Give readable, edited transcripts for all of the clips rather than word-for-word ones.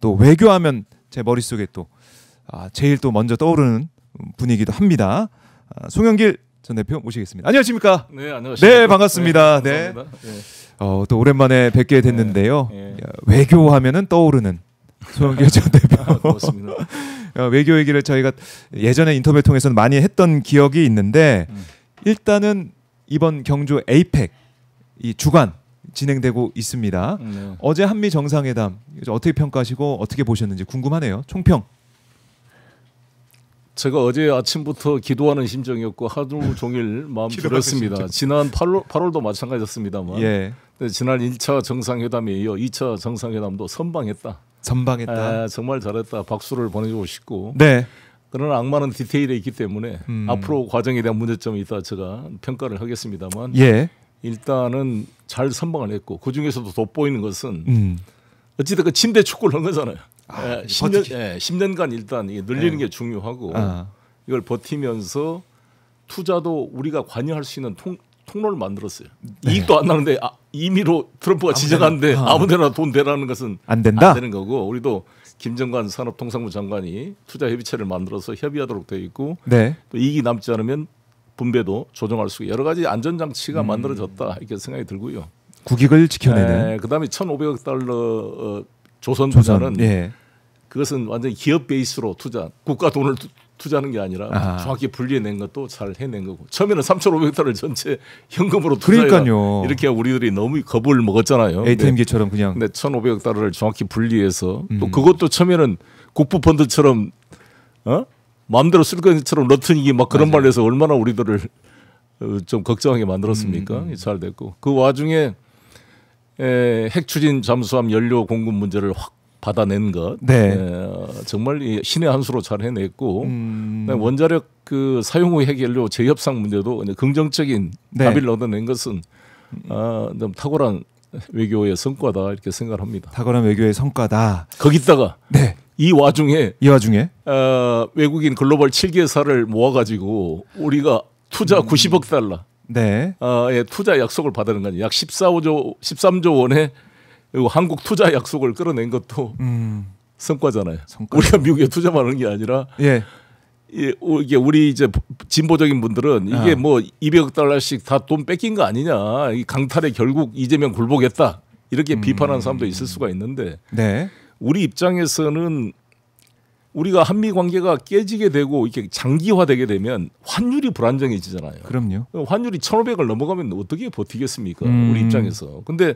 또 외교하면 제 머릿속에 또 제일 또 먼저 떠오르는 분이기도 합니다. 송영길 전 대표 모시겠습니다. 안녕하십니까? 네, 안녕하십니까? 네, 반갑습니다. 네. 또 오랜만에 뵙게 됐는데요. 외교하면은 떠오르는 송영길 전 대표. 고맙습니다. 외교 얘기를 저희가 예전에 인터뷰 통해서는 많이 했던 기억이 있는데 일단은 이번 경주 에이펙 이 주간 진행되고 있습니다. 어제 한미 정상회담 어떻게 평가하시고 어떻게 보셨는지 궁금하네요. 총평. 제가 어제 아침부터 기도하는 심정이었고 하루 종일 마음 졸였습니다. 지난 8월도 마찬가지였습니다만 지난 1차 정상회담에 이어 2차 정상회담도 선방했다. 정말 잘했다. 박수를 보내주고 싶고 그러나 악마는 디테일에 있기 때문에 앞으로 과정에 대한 문제점이 있다 제가 평가를 하겠습니다만 일단은 잘 선방을 했고 그중에서도 돋보이는 것은 어찌됐든 침대 축구를 한 거잖아요. 10년간 일단 이게 늘리는 게 중요하고 이걸 버티면서 투자도 우리가 관여할 수 있는 통로를 만들었어요. 이익도 안 나는데 임의로 트럼프가 지정하는데 아무데나 돈 대라는 것은 안 되는 거고 우리도 김정관 산업통상부 장관이 투자협의체를 만들어서 협의하도록 되어 있고 또 이익이 남지 않으면 분배도 조정할 수 있고 여러 가지 안전장치가 만들어졌다 이렇게 생각이 들고요. 국익을 지켜내는. 그다음에 1,500억 달러 조선 투자는 그것은 완전히 기업 베이스로 투자, 국가 돈을 투자하는 게 아니라 정확히 분리해낸 것도 잘 해낸 거고 처음에는 3,500달러 전체 현금으로 투자해라 이렇게 우리들이 너무 겁을 먹었잖아요. ATM기처럼 그냥. 근데 1,500억 달러를 정확히 분리해서 또 그것도 처음에는 국부 펀드처럼 마음대로 쓸 것처럼 러튼이기 막 그런 말을 해서 얼마나 우리들을 좀 걱정하게 만들었습니까? 잘 됐고 그 와중에 핵 추진 잠수함 연료 공급 문제를 확 받아낸 것 정말 신의 한 수로 잘 해냈고 원자력 그 사용 후 핵 연료 재협상 문제도 긍정적인 합의를 얻어낸 것은 좀 탁월한 외교의 성과다 이렇게 생각합니다. 탁월한 외교의 성과다. 거기다가 이 와중에 외국인 글로벌 7개사를 모아가지고 우리가 투자 90억 달러 투자 약속을 받는 거니 약 13조 원의 한국 투자 약속을 끌어낸 것도 성과잖아요. 우리가 미국에 투자만 하는 게 아니라 이게 우리 이제 진보적인 분들은 이게 뭐 200억 달러씩 다 돈 뺏긴 거 아니냐. 이 강탈에 결국 이재명 굴복했다. 이렇게 비판하는 사람도 있을 수가 있는데 우리 입장에서는 우리가 한미 관계가 깨지게 되고 이렇게 장기화되게 되면 환율이 불안정해지잖아요. 그럼요. 환율이 1,500을 넘어가면 어떻게 버티겠습니까? 우리 입장에서. 근데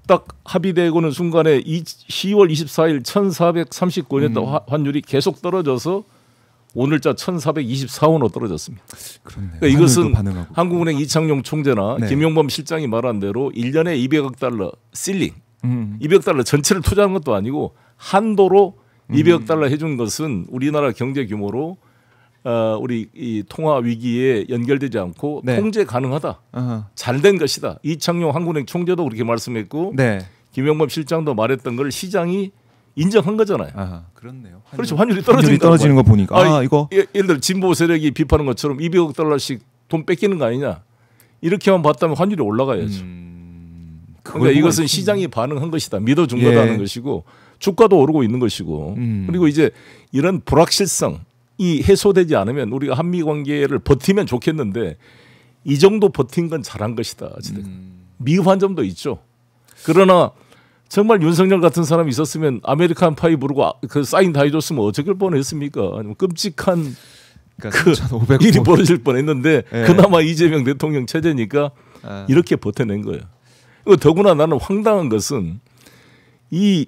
딱 합의되고는 순간에 10월 24일 1,439년 환율이 계속 떨어져서 오늘자 1,424원으로 떨어졌습니다. 그러니까 이것은 한국은행 이창용 총재나 김용범 실장이 말한 대로 1년에 200억 달러 실링 200억 달러 전체를 투자한 것도 아니고 한도로 200억 달러 해준 것은 우리나라 경제 규모로 우리 이 통화 위기에 연결되지 않고 통제 가능하다. 잘 된 것이다. 이창용 한국은행 총재도 그렇게 말씀했고 김용범 실장도 말했던 걸 시장이 인정한 거잖아요. 그렇네요. 그렇죠. 환율이 떨어지는 거 보니까 이거 예를 들어 진보 세력이 비판하는 것처럼 200억 달러씩 돈 뺏기는 거 아니냐. 이렇게만 봤다면 환율이 올라가야죠. 그러니까 이것은 시장이 반응한 것이다. 믿어준 거다는 것이고 주가도 오르고 있는 것이고 그리고 이제 이런 불확실성 이 해소되지 않으면 우리가 한미 관계를 버티면 좋겠는데 이 정도 버틴 건 잘한 것이다. 미흡한 점도 있죠. 그러나 정말 윤석열 같은 사람이 있었으면 아메리칸 파이 부르고 그 사인 다 해줬으면 어쩔 뻔했습니까? 아니면 끔찍한 일이 벌어질 뻔했는데 그나마 이재명 대통령 체제니까 이렇게 버텨낸 거예요. 더구나 나는 황당한 것은 이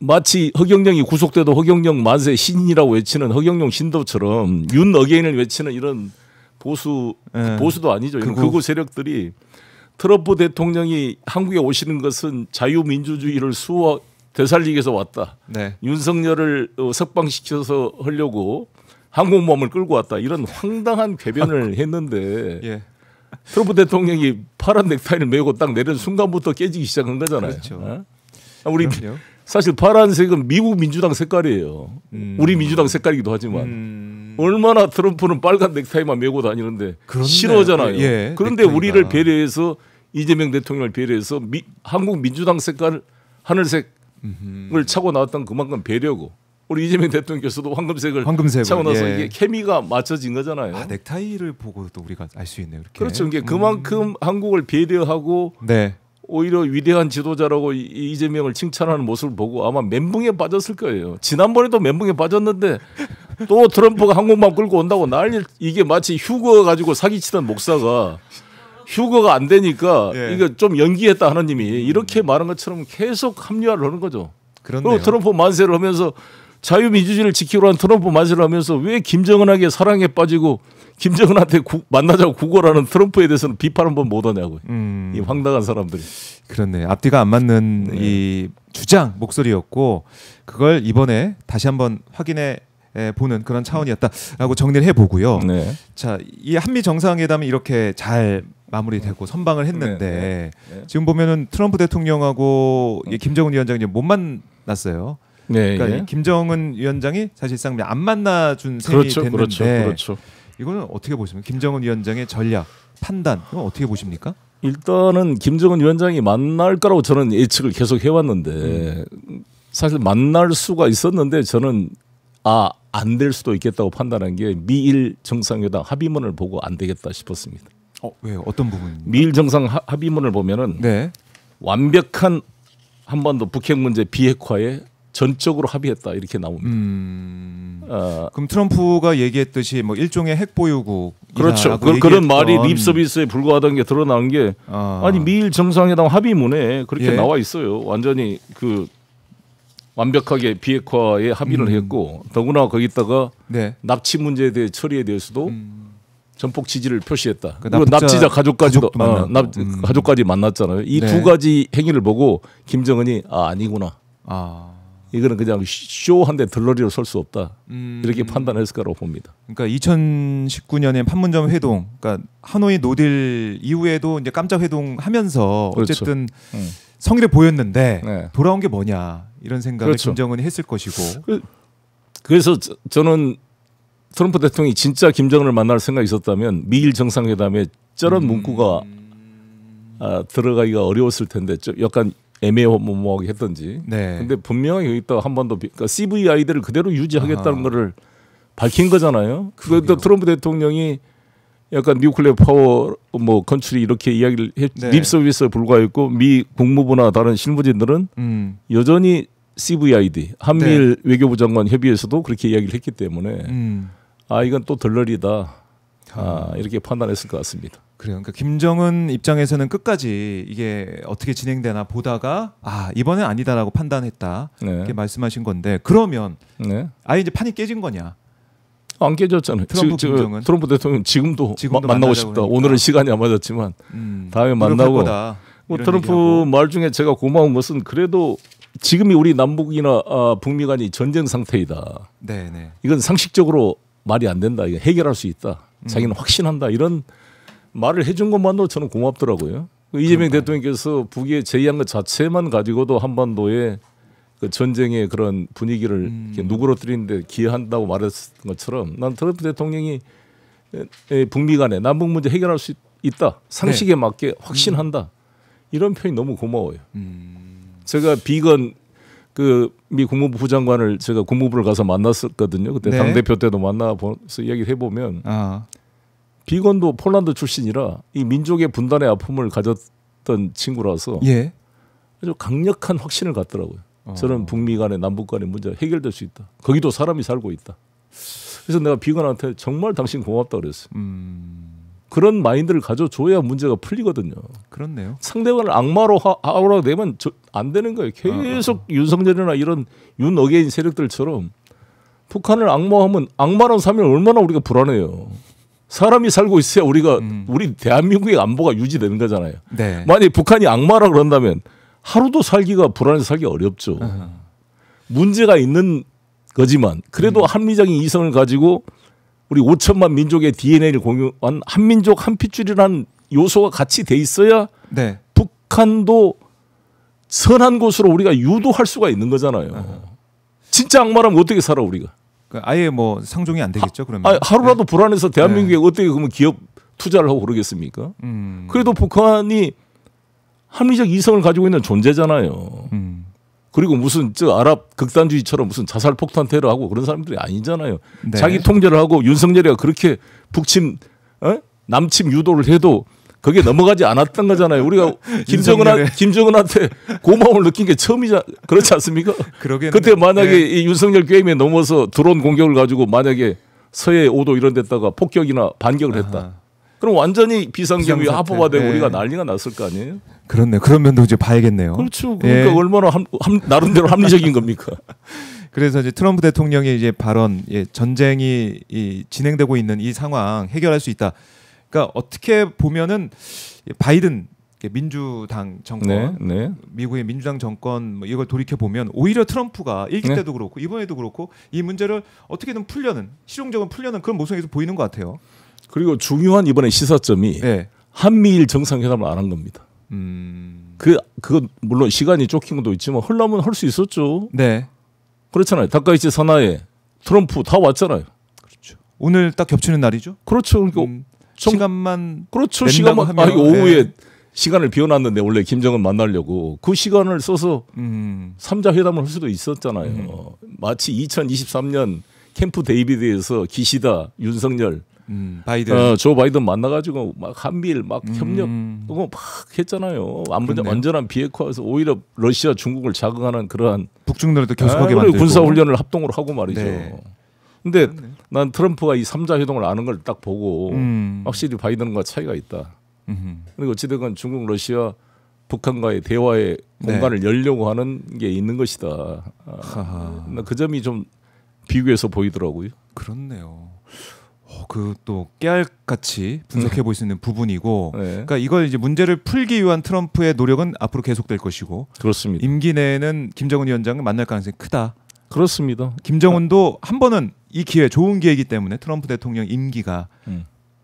마치 허경영이 구속돼도 허경영 만세 신이라고 외치는 허경영 신도처럼 윤 어게인을 외치는 이런 보수도 아니죠. 이런 극우 세력들이 트럼프 대통령이 한국에 오시는 것은 자유민주주의를 되살리기 위해서 왔다. 윤석열을 석방시켜서 하려고 항공모함을 끌고 왔다. 이런 황당한 궤변을 했는데 트럼프 대통령이 파란 넥타이를 메고 딱 내리는 순간부터 깨지기 시작한 거잖아요. 우리 사실 파란색은 미국 민주당 색깔이에요. 우리 민주당 색깔이기도 하지만 얼마나 트럼프는 빨간 넥타이만 메고 다니는데 싫어하잖아요. 그런데 우리를 배려해서 이재명 대통령을 배려해서 한국 민주당 색깔 하늘색 차고 나왔던 그만큼 배려고. 우리 이재명 대통령께서도 황금색을 차고 나서 예. 이게 케미가 맞춰진 거잖아요. 아, 넥타이를 보고 또 우리가 알 수 있네요. 이렇게. 그렇죠. 이게 그만큼 한국을 배려하고 네. 오히려 위대한 지도자라고 이재명을 칭찬하는 모습을 보고 아마 멘붕에 빠졌을 거예요. 지난번에도 멘붕에 빠졌는데 또 트럼프가 한국만 끌고 온다고 난리. 이게 마치 휴거 가지고 사기치던 목사가 휴거가 안 되니까 예. 이거 좀 연기했다 하느님이 이렇게 말한 것처럼 계속 합리화를 하는 거죠. 그렇네요. 그리고 트럼프 만세를 하면서 자유민주주의를 지키려는 트럼프 만세를 하면서 왜 김정은에게 사랑에 빠지고 김정은한테 만나자고 구걸하는 트럼프에 대해서는 비판 한번 못하냐고요. 이 황당한 사람들이. 그렇네. 앞뒤가 안 맞는 이 주장 목소리였고 그걸 이번에 다시 한번 확인해 보는 그런 차원이었다라고 정리를 해보고요. 네. 자, 이 한미 정상회담이 이렇게 잘 마무리되고 선방을 했는데 지금 보면은 트럼프 대통령하고 김정은 위원장이 못 만났어요. 네, 그러니까 김정은 위원장이 사실상 안 만나준 셈이 됐는데 그렇죠. 이거는 어떻게 보십니까? 김정은 위원장의 전략, 판단 이건 어떻게 보십니까? 일단은 김정은 위원장이 만날 거라고 저는 예측을 계속 해왔는데 사실 만날 수가 있었는데 저는 안 될 수도 있겠다고 판단한 게 미일 정상회담 합의문을 보고 안 되겠다 싶었습니다. 왜요? 어떤 부분? 미일 정상 합의문을 보면은 네. 완벽한 한반도 북핵 문제 비핵화에 전적으로 합의했다 이렇게 나옵니다. 그럼 트럼프가 얘기했듯이 뭐 일종의 핵 보유국 그렇죠. 그런 말이 립 서비스에 불과하다는 게 드러난 게 아니 미일 정상회담 합의문에 그렇게 나와 있어요. 완전히 그 완벽하게 비핵화에 합의를 했고 더구나 거기다가 납치 문제에 대해 처리에 대해서도 전폭 지지를 표시했다. 그리고 납치자 가족까지도 가족까지 만났잖아요. 이 두 가지 행위를 보고 김정은이 아니구나. 이거는 그냥 쇼한데 들러리로 설 수 없다. 이렇게 판단했을 거라고 봅니다. 그러니까 2019년에 판문점 회동, 그러니까 하노이 노딜 이후에도 이제 깜짝 회동하면서 어쨌든 성의를 보였는데 돌아온 게 뭐냐 이런 생각을 김정은이 했을 것이고. 그래서 저는 트럼프 대통령이 진짜 김정은을 만날 생각이 있었다면 미일 정상회담에 저런 문구가 들어가기가 어려웠을 텐데 약간 애매모호하게 했던지. 근데 분명히 여기다 한반도 그러니까 CVI들을 그대로 유지하겠다는 거를 밝힌 거잖아요. 그런데 트럼프 대통령이 약간 뉴클리어 파워 뭐 건축이 이렇게 이야기를 립 서비스에 불과했고 미 국무부나 다른 실무진들은 여전히 CVID 한미일 외교부 장관 협의에서도 그렇게 이야기를 했기 때문에 이건 또 덜러리다 이렇게 판단했을 것 같습니다. 그래요. 그러니까 김정은 입장에서는 끝까지 이게 어떻게 진행되나 보다가 이번엔 아니다라고 판단했다 이렇게 말씀하신 건데 그러면 아예 이제 판이 깨진 거냐? 안 깨졌잖아요. 트럼프 대통령 지금도 만나고 싶다. 오늘은 시간이 안 맞았지만 다음에 만나고. 트럼프 말 중에 제가 고마운 것은 그래도 지금이 우리 남북이나 북미 간이 전쟁 상태이다. 이건 상식적으로 말이 안 된다. 이거 해결할 수 있다. 자기는 확신한다. 이런 말을 해준 것만도 저는 고맙더라고요. 이재명 대통령께서 북에 제의한 것 자체만 가지고도 한반도에 그 전쟁의 그런 분위기를 이렇게 누그러뜨리는데 기여한다고 말했던 것처럼 난 트럼프 대통령이 북미 간에 남북 문제 해결할 수 있다. 상식에 맞게 확신한다. 이런 표현이 너무 고마워요. 제가 비건 그 미 국무부 부장관을 제가 국무부를 가서 만났었거든요. 그때 당대표 때도 만나서 이야기를 해보면 비건도 폴란드 출신이라 이 민족의 분단의 아픔을 가졌던 친구라서 아주 강력한 확신을 갖더라고요. 저는 북미 간의 남북 간의 문제가 해결될 수 있다. 거기도 사람이 살고 있다. 그래서 내가 비건한테 정말 당신 고맙다 그랬어요. 그런 마인드를 가져줘야 문제가 풀리거든요. 그렇네요. 상대방을 악마로 하라고 되면 안 되는 거예요. 계속 윤석열이나 이런 윤어게인 세력들처럼 북한을 악마하면 악마라는 사람이 얼마나 우리가 불안해요. 사람이 살고 있어야 우리 대한민국의 안보가 유지되는 거잖아요. 만약에 북한이 악마라 그런다면 하루도 살기가 불안해서 살기 어렵죠. 문제가 있는 거지만 그래도 합리적인 이성을 가지고 우리 5천만 민족의 DNA를 공유한 한민족 한핏줄이라는 요소가 같이 돼 있어야 북한도 선한 곳으로 우리가 유도할 수가 있는 거잖아요. 진짜 악마라면 어떻게 살아 우리가? 아예 뭐 상종이 안 되겠죠. 그러면 하루라도 불안해서 대한민국에 어떻게 그러면 기업 투자를 하고 그러겠습니까? 그래도 북한이 합리적 이성을 가지고 있는 존재잖아요. 그리고 무슨 저 아랍 극단주의처럼 무슨 자살 폭탄 테러하고 그런 사람들이 아니잖아요. 네. 자기 통제를 하고 윤석열이가 그렇게 북침 남침 유도를 해도 거기에 넘어가지 않았던 거잖아요. 우리가 김정은한테 고마움을 느낀 게 처음이자 그렇지 않습니까? 그때 만약에 네. 이 윤석열 게임에 넘어서 드론 공격을 가지고 만약에 서해 5도 이런 데다가 폭격이나 반격을 했다. 그럼 완전히 비상경비 합법화되고 네. 우리가 난리가 났을 거 아니에요? 그렇네요. 그런 면도 이제 봐야겠네요. 그렇죠. 그러니까 얼마나 나름대로 합리적인 겁니까? 그래서 이제 트럼프 대통령의 이제 발언, 전쟁이 진행되고 있는 이 상황 해결할 수 있다. 그러니까 어떻게 보면은 바이든 민주당 정권, 네. 미국의 민주당 정권 뭐 이걸 돌이켜 보면 오히려 트럼프가 일기 때도 그렇고 이번에도 그렇고 이 문제를 어떻게든 풀려는 실용적으로 풀려는 그런 모습에서 보이는 것 같아요. 그리고 중요한 이번에 시사점이 한미일 정상회담을 안 한 겁니다. 그거 물론 시간이 쫓긴 것도 있지만 하려면 할 수 있었죠. 네. 그렇잖아요. 다카이치 사나에 트럼프 다 왔잖아요. 그렇죠. 오늘 딱 겹치는 날이죠. 그렇죠. 그러니까 시간만 그렇죠. 시간만 오후에 시간을 비워놨는데 원래 김정은 만나려고 그 시간을 써서 3자 회담을 할 수도 있었잖아요. 마치 2023년 캠프 데이비드에서 기시다, 윤석열, 바이든, 조 바이든 만나가지고 막 한미일 막 협력 막 했잖아요. 완전한 비핵화에서 오히려 러시아, 중국을 자극하는 그러한 북중로도 계속하게 만들고 군사 훈련을 합동으로 하고 말이죠. 네. 근데 난 트럼프가 이 3자 회동을 아는 걸 딱 보고 확실히 바이든과 차이가 있다. 그리고 어찌됐건 중국, 러시아, 북한과의 대화의 공간을 열려고 하는 게 있는 것이다. 그 점이 좀 비교해서 보이더라고요. 그렇네요. 그 또 깨알같이 분석해 볼 수 있는 부분이고, 그러니까 이걸 이제 문제를 풀기 위한 트럼프의 노력은 앞으로 계속될 것이고, 그렇습니다. 임기 내에는 김정은 위원장을 만날 가능성이 크다. 그렇습니다. 김정은도 한 번은 이 기회, 좋은 기회이기 때문에 트럼프 대통령 임기가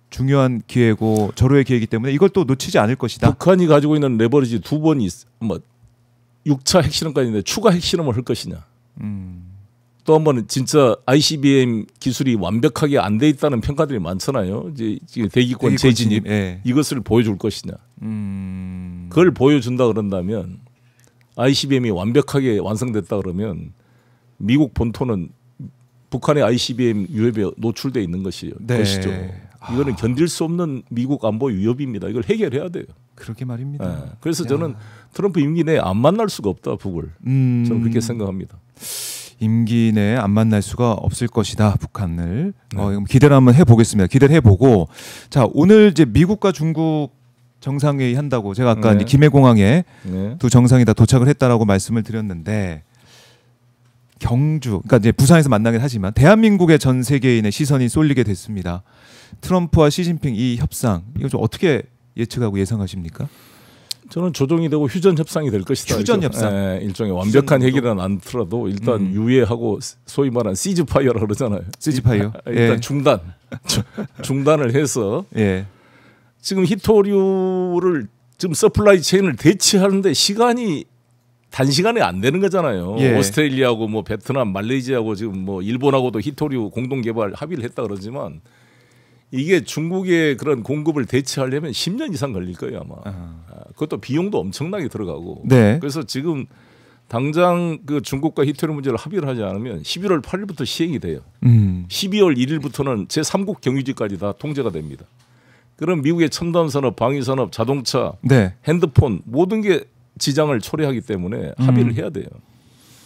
중요한 기회고 절호의 기회이기 때문에 이걸 또 놓치지 않을 것이다. 북한이 가지고 있는 레버리지 두 번이 뭐 6차 핵실험까지 있는데 추가 핵실험을 할 것이냐. 또 한 번은 진짜 ICBM 기술이 완벽하게 안 돼 있다는 평가들이 많잖아요. 이제 대기권 재진입 이것을 보여줄 것이냐. 그걸 보여준다 그런다면 ICBM이 완벽하게 완성됐다 그러면 미국 본토는 북한의 ICBM 위협에 노출돼 있는 것이죠. 이거는 견딜 수 없는 미국 안보 위협입니다. 이걸 해결해야 돼요. 그러게 말입니다. 그래서 저는 트럼프 임기 내에 안 만날 수가 없다, 북을. 저는 그렇게 생각합니다. 임기 내에 안 만날 수가 없을 것이다, 북한을. 기대를 한번 해보겠습니다. 기대를 해보고, 자, 오늘 이제 미국과 중국 정상회의 한다고 제가 아까 이제 김해공항에 두 정상이 다 도착을 했다라고 말씀을 드렸는데, 경주, 그러니까 이제 부산에서 만나긴 하지만 대한민국의 전 세계인의 시선이 쏠리게 됐습니다. 트럼프와 시진핑 이 협상, 이거 좀 어떻게 예측하고 예상하십니까? 저는 조정이 되고 휴전 협상이 될 것이다. 휴전 협상. 일종의 완벽한 해결은 않더라도 일단 유예하고 소위 말하는 시즈파이어라 그러잖아요. 시즈파이어. 일단 중단을 해서 지금 히토류를 지금 서플라이 체인을 대체하는데 시간이 단시간에 안 되는 거잖아요. 오스트레일리아하고 뭐 베트남, 말레이시아하고 지금 뭐 일본하고도 히토류 공동 개발 합의를 했다 그러지만 이게 중국의 그런 공급을 대체하려면 10년 이상 걸릴 거예요 아마. 그것도 비용도 엄청나게 들어가고. 그래서 지금 당장 그 중국과 히토류 문제를 합의를 하지 않으면 11월 8일부터 시행이 돼요. 12월 1일부터는 제3국 경유지까지 다 통제가 됩니다. 그럼 미국의 첨단 산업, 방위 산업, 자동차, 핸드폰 모든 게 지장을 초래하기 때문에 합의를 해야 돼요.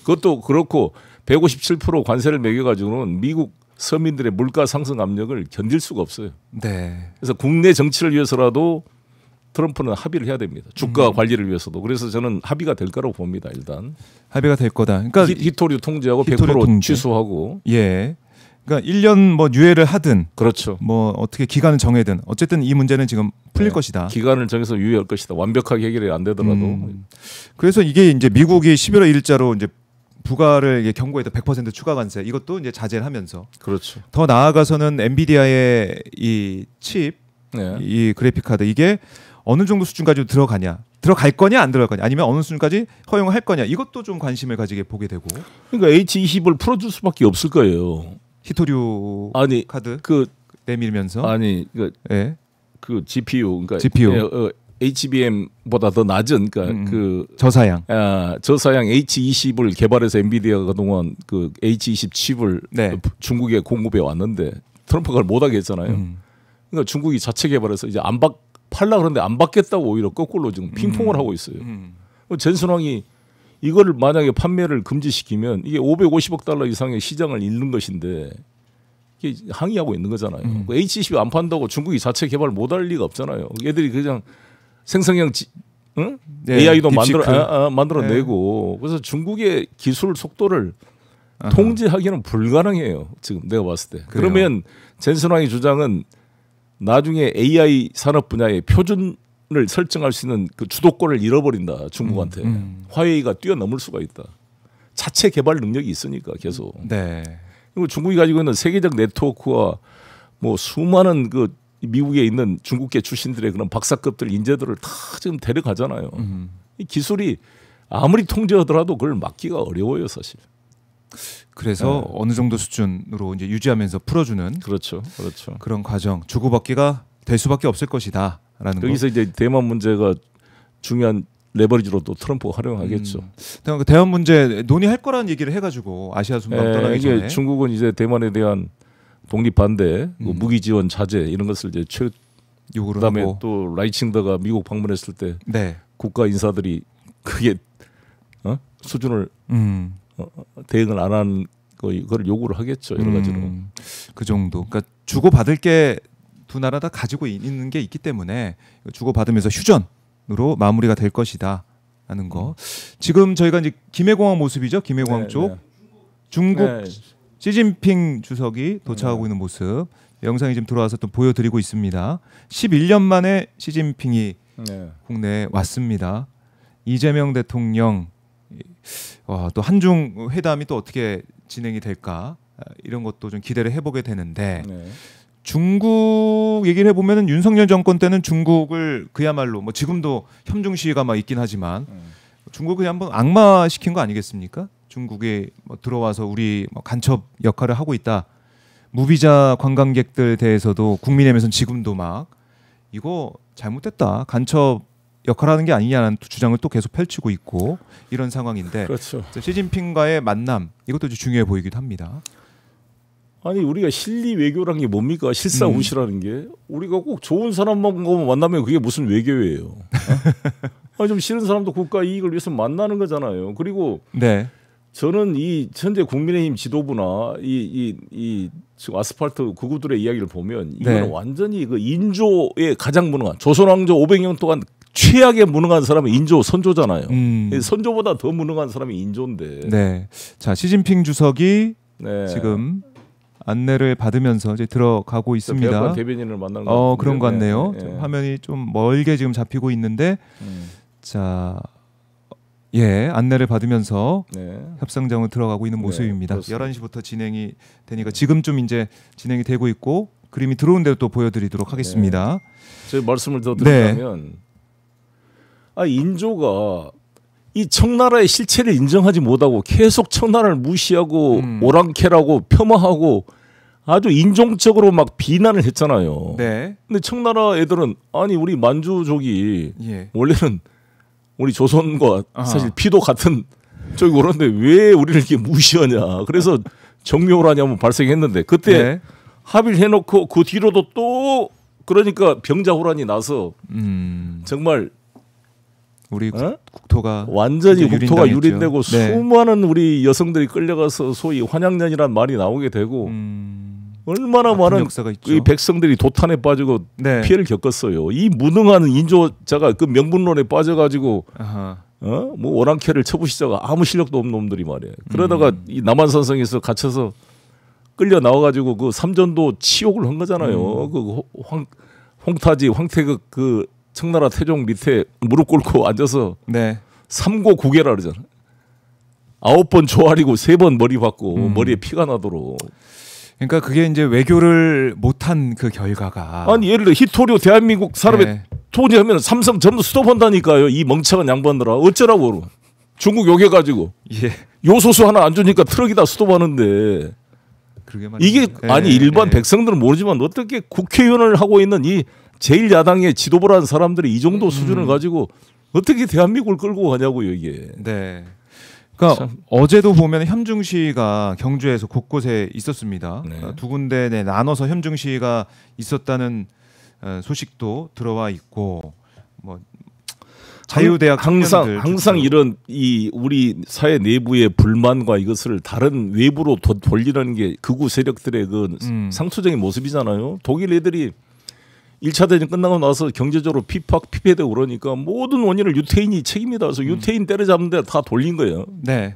그것도 그렇고 157% 관세를 매겨가지고는 미국 서민들의 물가 상승 압력을 견딜 수가 없어요. 그래서 국내 정치를 위해서라도 트럼프는 합의를 해야 됩니다. 주가 관리를 위해서도. 그래서 저는 합의가 될 거라고 봅니다. 일단 합의가 될 거다. 그러니까 히토류 통제하고 100% 취소하고. 그러니까 1년 뭐 유예를 하든, 그렇죠. 뭐 어떻게 기간을 정해든 어쨌든 이 문제는 지금 풀릴 것이다. 기간을 정해서 유예할 것이다. 완벽하게 해결이 안 되더라도. 그래서 이게 이제 미국이 11월 1일자로 이제 부가를 경고했다 100% 추가 관세 이것도 이제 자제를 하면서. 그렇죠. 더 나아가서는 엔비디아의 이 칩, 이 그래픽 카드 이게 어느 정도 수준까지 들어갈 거냐 안 들어갈 거냐 아니면 어느 수준까지 허용을 할 거냐 이것도 좀 관심을 가지게 보게 되고. 그러니까 H20을 풀어줄 수밖에 없을 거예요. 히토류 카드 그 내밀면서 그 GPU 그러니까 GPU HBM보다 더 낮은 그러니까 그 저사양 저사양 H20을 개발해서 엔비디아가 그동안 그 H20 칩을 네. 중국에 공급해 왔는데 트럼프가 못하게 했잖아요. 그러니까 중국이 자체 개발해서 이제 팔라 그러는데 안 받겠다고 오히려 거꾸로 지금 핑퐁을 하고 있어요. 젠슨왕이 이거를 만약에 판매를 금지시키면 이게 550억 달러 이상의 시장을 잃는 것인데 이게 항의하고 있는 거잖아요. H20 안 판다고 중국이 자체 개발 못할 리가 없잖아요. 얘들이 그냥 생성형 응? 네, AI도 만들어내고 네. 그래서 중국의 기술 속도를 통제하기는 불가능해요. 지금 내가 봤을 때. 그래요. 그러면 젠슨왕의 주장은 나중에 AI 산업 분야의 표준을 설정할 수 있는 그 주도권을 잃어버린다. 중국한테. 화웨이가 뛰어넘을 수가 있다. 자체 개발 능력이 있으니까 계속. 네. 그리고 중국이 가지고 있는 세계적 네트워크와 뭐 수많은 그 미국에 있는 중국계 출신들의 그런 박사급들 인재들을 다 지금 데려가잖아요. 이 기술이 아무리 통제하더라도 그걸 막기가 어려워요, 사실. 그래서 네. 어느 정도 수준으로 이제 유지하면서 풀어주는 그렇죠. 그런 과정 주고받기가 될 수밖에 없을 것이다라는 여기서 거. 이제 대만 문제가 중요한 레버리지로 또 트럼프가 활용하겠죠. 대만 문제 논의할 거라는 얘기를 해가지고 아시아 순방 떠나기 전에 중국은 이제 대만에 대한 독립 반대, 무기 지원 자제 이런 것을 이제 요구를 그다음에 하고 또 라이칭더가 미국 방문했을 때 네. 국가 인사들이 그게 수준을 대응을 안 한 그걸 요구를 하겠죠. 여러 가지로. 그 정도. 그러니까 주고 받을 게 두 나라 다 가지고 있는 게 있기 때문에 주고 받으면서 휴전으로 마무리가 될 것이다라는 거. 지금 저희가 이제 김해공항 모습이죠. 김해공항 쪽 중국 시진핑 주석이 도착하고 있는 모습. 영상이 지금 들어와서 또 보여드리고 있습니다. 11년 만에 시진핑이 국내에 왔습니다. 이재명 대통령 또 한중 회담이 또 어떻게 진행이 될까 이런 것도 좀 기대를 해보게 되는데 중국 얘기를 해보면은 윤석열 정권 때는 중국을 그야말로 뭐 지금도 협중 시위가 막 있긴 하지만 중국이 한번 악마시킨 거 아니겠습니까? 중국에 뭐 들어와서 우리 뭐 간첩 역할을 하고 있다. 무비자 관광객들 대해서도 국민의힘에서는 지금도 막 이거 잘못됐다. 간첩 역할하는 게 아니냐는 주장을 또 계속 펼치고 있고 이런 상황인데 그렇죠. 시진핑과의 만남 이것도 중요해 보이기도 합니다. 아니 우리가 실리 외교란 게 뭡니까? 실사우시라는 게 우리가 꼭 좋은 사람만 만나면 그게 무슨 외교예요? 좀 싫은 사람도 국가 이익을 위해서 만나는 거잖아요. 그리고 저는 이 현재 국민의힘 지도부나 이 지금 아스팔트 극우들의 이야기를 보면 이건 완전히 그 인조에 가장 무능한 조선왕조 500년 동안 최악에 무능한 사람이 인조 선조잖아요. 선조보다 더 무능한 사람이 인조인데. 자 시진핑 주석이 지금 안내를 받으면서 이제 들어가고 있습니다. 대변인을 만난 거 그런 것 같네요. 화면이 좀 멀게 지금 잡히고 있는데 자. 안내를 받으면서 협상장으로 들어가고 있는 모습입니다. 11시부터 진행이 되니까 지금쯤 이제 진행이 되고 있고 그림이 들어온 대로 또 보여드리도록 하겠습니다. 제 말씀을 더 드리자면 인조가 이 청나라의 실체를 인정하지 못하고 계속 청나라를 무시하고 오랑캐라고 폄하하고 아주 인종적으로 막 비난을 했잖아요. 근데 청나라 애들은 아니 우리 만주족이 원래는 우리 조선과 사실 피도 같은 쪽이 그런데 왜 우리를 이렇게 무시하냐. 그래서 정묘호란이 한번 발생했는데 그때 합의를 해놓고 그 뒤로도 또 그러니까 병자호란이 나서 정말 우리 국토가 완전히 국토가 유린되고 수많은 우리 여성들이 끌려가서 소위 환양년이라는 말이 나오게 되고 얼마나 많은 이 백성들이 도탄에 빠지고 피해를 겪었어요. 이 무능한 인조자가 그 명분론에 빠져가지고 뭐 오랑캐를 쳐부시자가 아무 실력도 없는 놈들이 말이에요. 그러다가 이 남한산성에서 갇혀서 끌려 나와가지고 그 삼전도 치욕을 한 거잖아요. 그 홍타지 황태극 그 청나라 태종 밑에 무릎 꿇고 앉아서 삼고구계라 그러잖아. 9번 조아리고 3번 머리 받고 머리에 피가 나도록. 그러니까 그게 이제 외교를 못한 그 결과가 아니 예를 들어 히토리오 대한민국 사람의 토지하면 삼성 전부 스톱한다니까요. 이 멍청한 양반들아 어쩌라고 중국 욕해가지고 요소수 하나 안 주니까 트럭이 다 스톱하는데 이게 아니 일반 백성들은 모르지만 어떻게 국회의원을 하고 있는 이 제1야당의 지도부라는 사람들이 이 정도 수준을 가지고 어떻게 대한민국을 끌고 가냐고요 이게. 네. 그러니까 참. 어제도 보면 현중시가 경주에서 곳곳에 있었습니다. 네. 두 군데 나눠서 현중시가 있었다는 소식도 들어와 있고 뭐 자유대학 항상 이런 이 우리 사회 내부의 불만과 이것을 다른 외부로 돌리는 게 극우 세력들의 그 상투적인 모습이잖아요. 독일 애들이 1차 대전 끝나고 나서 경제적으로 피폐되고 그러니까 모든 원인을 유태인이 책임이다. 그래서 유태인 때려잡는 데 다 돌린 거예요. 네.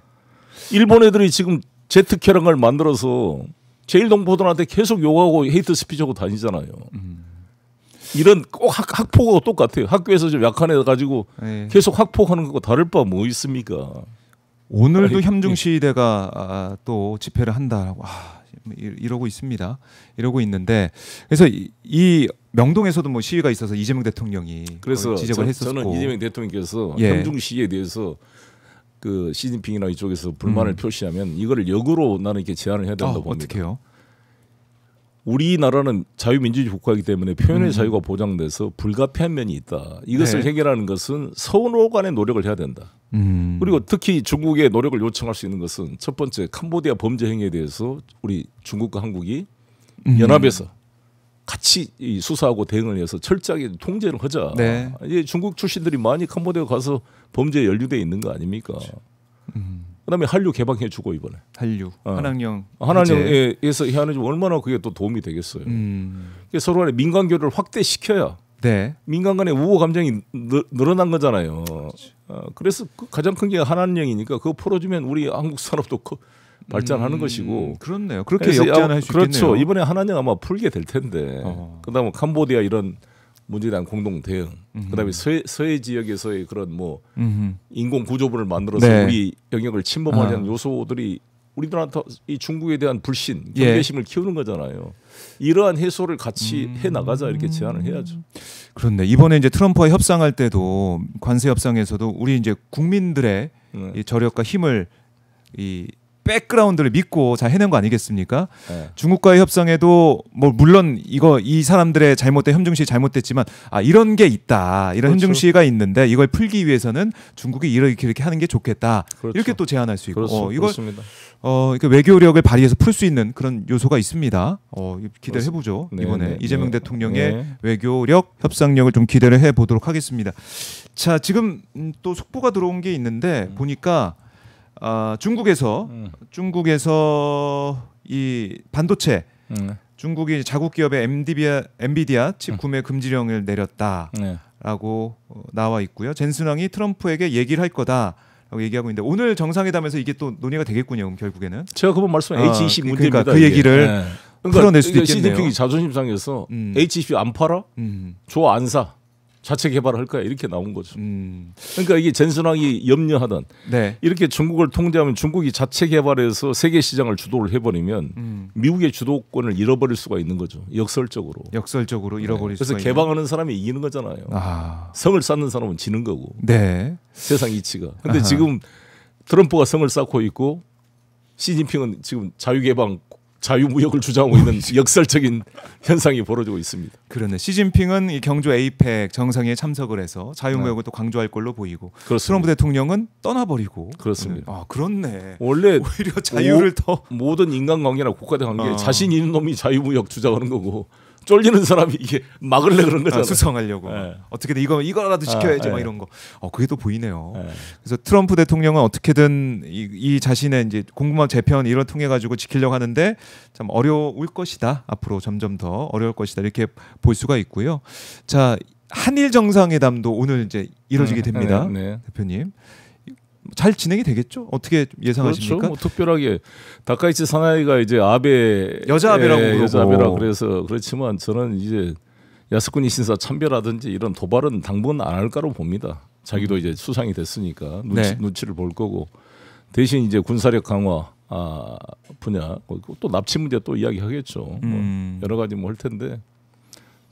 일본 애들이 지금 제트캐라는 걸 만들어서 제1동포들한테 계속 욕하고 헤이트 스피치하고 다니잖아요. 이런 꼭 학폭하고 똑같아요. 학교에서 좀 약한 애 가지고 네. 계속 학폭하는 거고 다를 바 뭐 있습니까? 오늘도 현중시대가 또 집회를 한다라고 이러고 있습니다. 이러고 있는데 그래서 이 명동에서도 뭐 시위가 있어서 이재명 대통령이 그래서 지적을 했었고 저는 이재명 대통령께서 현중시에 대해서 그 시진핑이나 이쪽에서 불만을 표시하면 이거를 역으로 나는 이렇게 제안을 해야 된다고 봅니다. 어떻게요? 우리나라는 자유민주주의 국가이기 때문에 표현의 자유가 보장돼서 불가피한 면이 있다. 이것을 네. 해결하는 것은 서로 간의 노력을 해야 된다. 그리고 특히 중국의 노력을 요청할 수 있는 것은 첫 번째 캄보디아 범죄 행위에 대해서 우리 중국과 한국이 연합해서 같이 수사하고 대응을 해서 철저하게 통제를 하자. 네. 이제 중국 출신들이 많이 캄보디아 가서 범죄에 연루돼 있는 거 아닙니까? 그다음에 한류 개방해주고 이번에 한류 한한령에서 해안해주면 얼마나 그게 또 도움이 되겠어요. 서로 간에 민간 교류를 확대시켜야 네. 민간 간의 우호 감정이 늘어난 거잖아요. 그래서 가장 큰 게 한한령이니까 그거 풀어주면 우리 한국 산업도 발전하는 것이고. 그렇네요. 그렇게 역전할 수 있겠네요. 그렇죠. 이번에 한한령 아마 풀게 될 텐데. 그다음에 캄보디아 이런 문제에 대한 공동 대응. 그다음에 서해 지역에서의 그런 뭐 인공 구조물을 만들어서 네. 우리 영역을 침범하려는 요소들이 우리들한테 이 중국에 대한 불신, 경계심을 키우는 거잖아요. 이러한 해소를 같이 해 나가자 이렇게 제안을 해야죠. 그런데 이번에 이제 트럼프와 협상할 때도 관세 협상에서도 우리 이제 국민들의 이 저력과 힘을 이 백그라운드를 믿고 잘 해낸 거 아니겠습니까? 네. 중국과의 협상에도 뭐 물론 이 사람들의 잘못된 현중시 잘못됐지만 이런 게 있다. 이런 그렇죠. 현중시가 있는데 이걸 풀기 위해서는 중국이 이렇게 하는 게 좋겠다. 그렇죠. 이렇게 또 제안할 수 있고 그렇죠. 이걸 그렇습니다. 외교력을 발휘해서 풀 수 있는 그런 요소가 있습니다. 기대를 해보죠. 네, 이번에 네, 이재명 네. 대통령의 네. 외교력, 협상력을 좀 기대를 해보도록 하겠습니다. 자, 지금 또 속보가 들어온 게 있는데 보니까 중국에서 이 반도체 중국이 자국 기업의 엔비디아 칩 구매 금지령을 내렸다라고 나와 있고요. 젠슨왕이 트럼프에게 얘기를 할 거다라고 얘기하고 있는데 오늘 정상회담에서 이게 또 논의가 되겠군요. 그럼 결국에는 제가 그번 말씀 H20 문제입니다. 그러니까 그 얘기를 풀어낼 수도 있겠네요. 시진핑이 자존심 상해서 H20 안 팔아? 줘 안 사? 자체 개발을 할 거야 이렇게 나온 거죠. 그러니까 이게 젠슨왕이 염려하던 이렇게 중국을 통제하면 중국이 자체 개발해서 세계 시장을 주도를 해버리면 미국의 주도권을 잃어버릴 수가 있는 거죠. 역설적으로 잃어버릴 수가 있는. 그래서 개방하는 사람이 이기는 거잖아요. 성을 쌓는 사람은 지는 거고. 세상 이치가. 근데 지금 트럼프가 성을 쌓고 있고 시진핑은 지금 자유무역을 주장하고 있는 역설적인 현상이 벌어지고 있습니다. 그러네. 시진핑은 이 경주 에이펙 정상회에 참석을 해서 자유무역을 또 강조할 걸로 보이고 그렇습니다. 트럼프 대통령은 떠나버리고. 그렇습니다. 그렇네. 원래 오히려 자유를 더 모든 인간관계나 국가대 관계 자신 있는 놈이 자유무역 주장하는 거고 쫄리는 사람이 이게 막을래 그런 거잖아요. 수성하려고. 어떻게든 이거라도 지켜야지 막 이런 거. 그게 또 보이네요. 그래서 트럼프 대통령은 어떻게든 이 자신의 이제 공무원 재편 이런 통해 가지고 지키려고 하는데 참 어려울 것이다. 앞으로 점점 더 어려울 것이다. 이렇게 볼 수가 있고요. 자, 한일 정상회담도 오늘 이제 이루어지게 됩니다. 대표님. 잘 진행이 되겠죠? 어떻게 예상하십니까? 그렇죠. 뭐 특별하게 다카이치 사나이가 이제 아베 여자 아베라 그래서 그렇지만 저는 이제 야스쿠니 신사 참배라든지 이런 도발은 당분 안 할 거로 봅니다. 자기도 이제 수상이 됐으니까 눈치를 볼 거고 대신 이제 군사력 강화 분야 또 납치 문제 또 이야기하겠죠. 뭐 여러 가지 뭐 할 텐데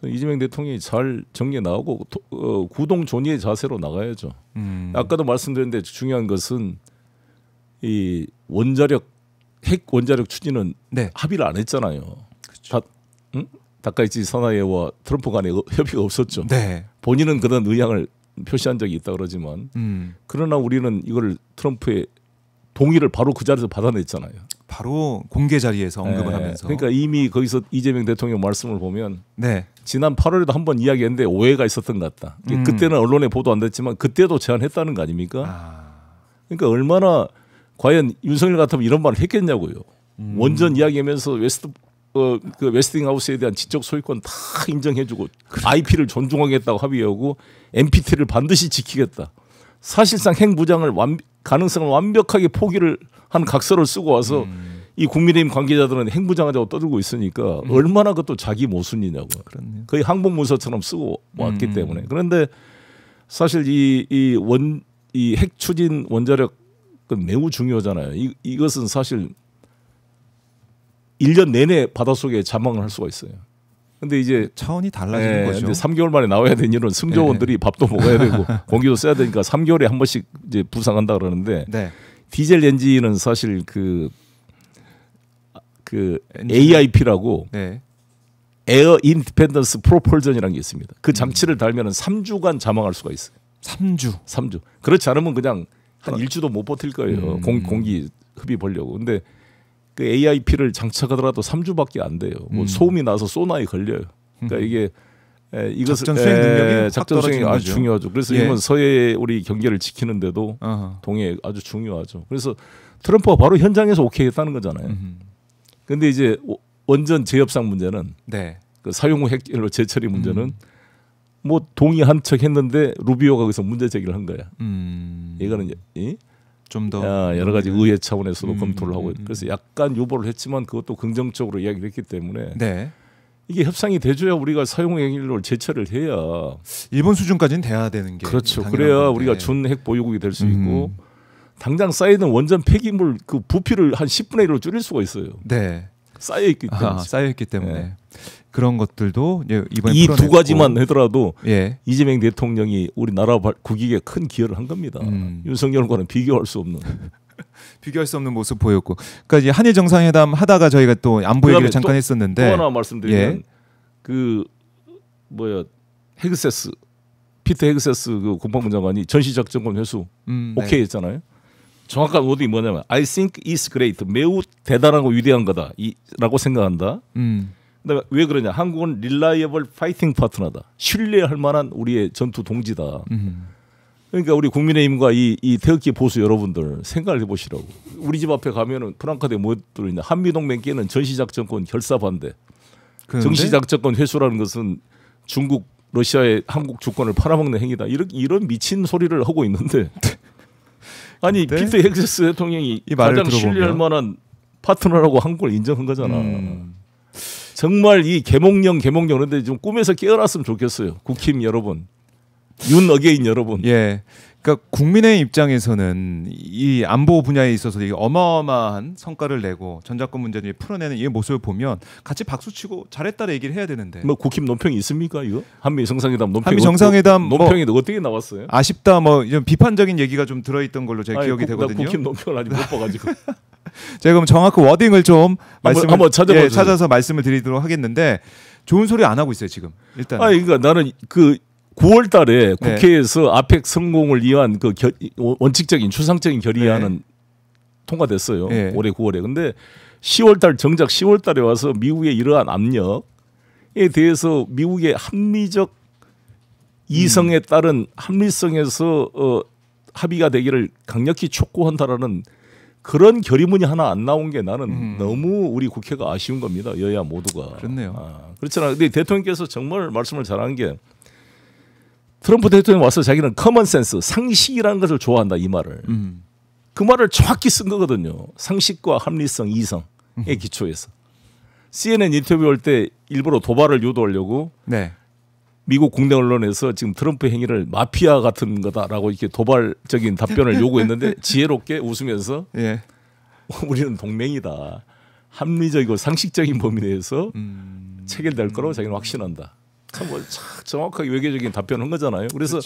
이재명 대통령이 잘 정리해 나오고 구동 존의의 자세로 나가야죠. 아까도 말씀드렸는데 중요한 것은 이 핵 원자력 추진은 합의를 안 했잖아요. 그렇죠. 다카이치 사나에와 트럼프 간에 협의가 없었죠. 네. 본인은 그런 의향을 표시한 적이 있다 그러지만 그러나 우리는 이걸 트럼프의 동의를 바로 그 자리에서 받아냈잖아요. 바로 공개 자리에서 언급을 네. 하면서. 그러니까 이미 거기서 이재명 대통령 말씀을 보면 네. 지난 8월에도 한번 이야기했는데 오해가 있었던 것 같다. 그때는 언론에 보도 안 됐지만 그때도 제안했다는 거 아닙니까? 그러니까 얼마나 과연 윤석열 같으면 이런 말을 했겠냐고요. 원전 이야기하면서 그 웨스팅하우스에 대한 지적 소유권 다 인정해주고 IP를 존중하겠다고 합의하고 NPT를 반드시 지키겠다. 사실상 핵무장을 가능성을 완벽하게 포기를 한 각서를 쓰고 와서 이 국민의힘 관계자들은 핵무장하자고 떠들고 있으니까 얼마나 그것도 자기 모순이냐고. 그렇네요. 거의 항복문서처럼 쓰고 왔기 때문에. 그런데 사실 이 핵 추진 원자력은 매우 중요하잖아요. 이것은 사실 1년 내내 바닷속에 자망을 할 수가 있어요. 근데 이제 차원이 달라지는 거죠. 근데 3개월 만에 나와야 되는 이런 승조원들이 밥도 먹어야 되고 공기도 써야 되니까 3개월에 한 번씩 이제 부상한다 그러는데 네. 디젤 엔진은 사실 그 AIP라고 네. 에어 인디펜던스 프로펄전이라는 게 있습니다. 그 장치를 달면은 3주간 자망할 수가 있어요. 3주. 그렇지 않으면 그냥 한 일주도 못 버틸 거예요. 공기 흡입 보려고. 근데 그 AIP를 장착하더라도 3주밖에 안 돼요. 뭐 소음이 나서 소나에 걸려요. 그러니까 이게 이것을 작전 수행 능력이 작전 수행이 아주 거죠. 중요하죠. 그래서 이건 서해 우리 경계를 지키는데도 동해 아주 중요하죠. 그래서 트럼프가 바로 현장에서 오케이 했다는 거잖아요. 그런데 이제 원전 재협상 문제는 네. 그 사용 후 핵연료 재처리 문제는 뭐 동의한 척 했는데 루비오가 거기서 문제 제기를 한 거야. 이거는 좀 더 여러 가지 의회 차원에서도 검토를 하고 그래서 약간 유보를 했지만 그것도 긍정적으로 이야기를 했기 때문에 네. 이게 협상이 돼줘야 우리가 사용 후 핵연료를 재처리를 해야 일본 수준까지는 돼야 되는 게 그렇죠. 당연한 그래야 건데. 우리가 준 핵 보유국이 될 수 있고 당장 쌓이는 원전 폐기물 그 부피를 한 10분의 1로 줄일 수가 있어요. 네. 쌓여 있기 때문에. 쌓여 있기 때문에 그런 것들도 이번에 이 두 가지만 하더라도 예. 이재명 대통령이 우리나라 국익에 큰 기여를 한 겁니다. 윤석열과는 비교할 수 없는. 비교할 수 없는 모습 보였고, 그러니까 이제 한일 정상회담 하다가 저희가 또 안보 얘기를 잠깐 했었는데 또 하나 말씀드리면 그 헤그세스 피터 헤그세스 그 국방부 장관이 전시작전권 회수 오케이 네. 했잖아요. 정확한 워딩이 뭐냐면 I think it's great 매우 대단하고 위대한 거다 라고 생각한다. 그다음에 왜 그러냐 한국은 reliable fighting partner다 신뢰할 만한 우리의 전투 동지다. 그러니까 우리 국민의힘과 이 태극기 보수 여러분들 생각을 해보시라고. 우리 집 앞에 가면은 프랑카드에 뭐 들어있냐 한미동맹끼리는 전시작전권 결사 반대. 정시작전권 회수라는 것은 중국 러시아의 한국 주권을 팔아먹는 행위다. 이런 미친 소리를 하고 있는데 아니 피터 헤그세스 대통령이 이 말을 가장 신뢰할 만한 파트너라고 한국을 인정한 거잖아. 정말 이 개몽령 그런데 좀 꿈에서 깨어났으면 좋겠어요. 국힘 여러분, 윤 어게인 여러분. 예. 그러니까 국민의 입장에서는 이 안보 분야에 있어서 이게 어마어마한 성과를 내고 전작권 문제를 풀어내는 이 모습을 보면 같이 박수치고 잘했다는 얘기를 해야 되는데. 뭐 국힘 논평이 있습니까 이거? 한미 정상회담 논평. 한미 정상회담 논평이 어떻게 나왔어요? 아쉽다 뭐 이런 비판적인 얘기가 좀 들어있던 걸로 제가 기억이 되거든요. 국힘 논평을 아직 못 봐가지고. 제가 그럼 정확한 워딩을 좀 한번 찾아서 말씀을 드리도록 하겠는데 좋은 소리 안 하고 있어요 지금. 일단. 그러니까 나는 그 9월달에 국회에서 아펙 성공을 위한 그 원칙적인 추상적인 결의안은 통과됐어요. 올해 9월에. 근데 10월달 정작 10월달에 와서 미국의 이러한 압력에 대해서 미국의 합리적 이성에 따른 합리성에서 합의가 되기를 강력히 촉구한다라는 그런 결의문이 하나 안 나온 게 나는 너무 우리 국회가 아쉬운 겁니다. 여야 모두가. 그렇네요. 그렇잖아. 근데 대통령께서 정말 말씀을 잘한 게 트럼프 대통령이 와서 자기는 커먼 센스, 상식이라는 것을 좋아한다 이 말을. 그 말을 정확히 쓴 거거든요. 상식과 합리성, 이성에 기초해서. CNN 인터뷰 할 때 일부러 도발을 유도하려고 미국 국내 언론에서 지금 트럼프 행위를 마피아 같은 거다라고 이렇게 도발적인 답변을 요구했는데 지혜롭게 웃으면서 우리는 동맹이다. 합리적이고 상식적인 범위 내에서 체결될 거라고 자기는 확신한다. 참 정확하게 외교적인 답변을 한 거잖아요. 그래서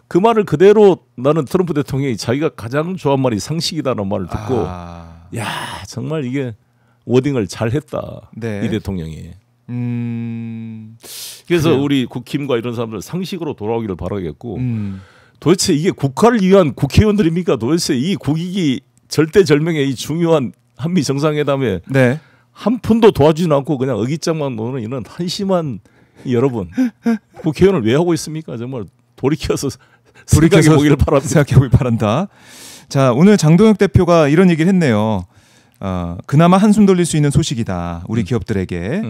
그 말을 그대로 나는 트럼프 대통령이 자기가 가장 좋아한 말이 상식이다라는 말을 듣고 야 정말 이게 워딩을 잘했다 이 대통령이. 그래서 그래요. 우리 국힘과 이런 사람들 상식으로 돌아오기를 바라겠고 도대체 이게 국가를 위한 국회의원들입니까? 도대체 이 국익이 절대절명의 이 중요한 한미 정상회담에 네. 한 푼도 도와주지 않고 그냥 어깃장만 노는 이런 한심한 여러분 국회의원을 왜 하고 있습니까? 정말 돌이켜서 생각해 보기를 바랍니다. 생각해 보길 바란다. 자, 오늘 장동혁 대표가 이런 얘기를 했네요. 그나마 한숨 돌릴 수 있는 소식이다. 우리 기업들에게.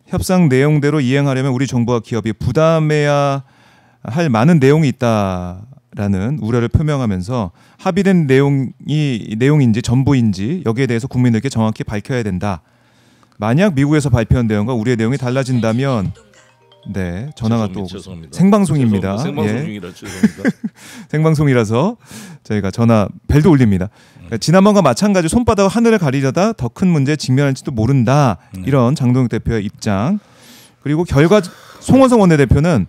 협상 내용대로 이행하려면 우리 정부와 기업이 부담해야 할 많은 내용이 있다라는 우려를 표명하면서 합의된 내용인지 전부인지 여기에 대해서 국민들께 정확히 밝혀야 된다. 만약 미국에서 발표한 내용과 우리의 내용이 달라진다면 네, 전화가 죄송합니다. 생방송입니다. 생방송 예. 중이라 죄송합니다. 생방송이라서 저희가 전화 벨도 울립니다. 그러니까 지난번과 마찬가지 손바닥 하늘을 가리려다 더 큰 문제에 직면할지도 모른다. 이런 장동혁 대표의 입장. 그리고 송원성 원내대표는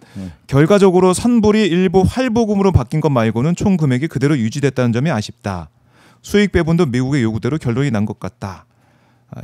결과적으로 선불이 일부 할부금으로 바뀐 것 말고는 총 금액이 그대로 유지됐다는 점이 아쉽다. 수익 배분도 미국의 요구대로 결론이 난 것 같다.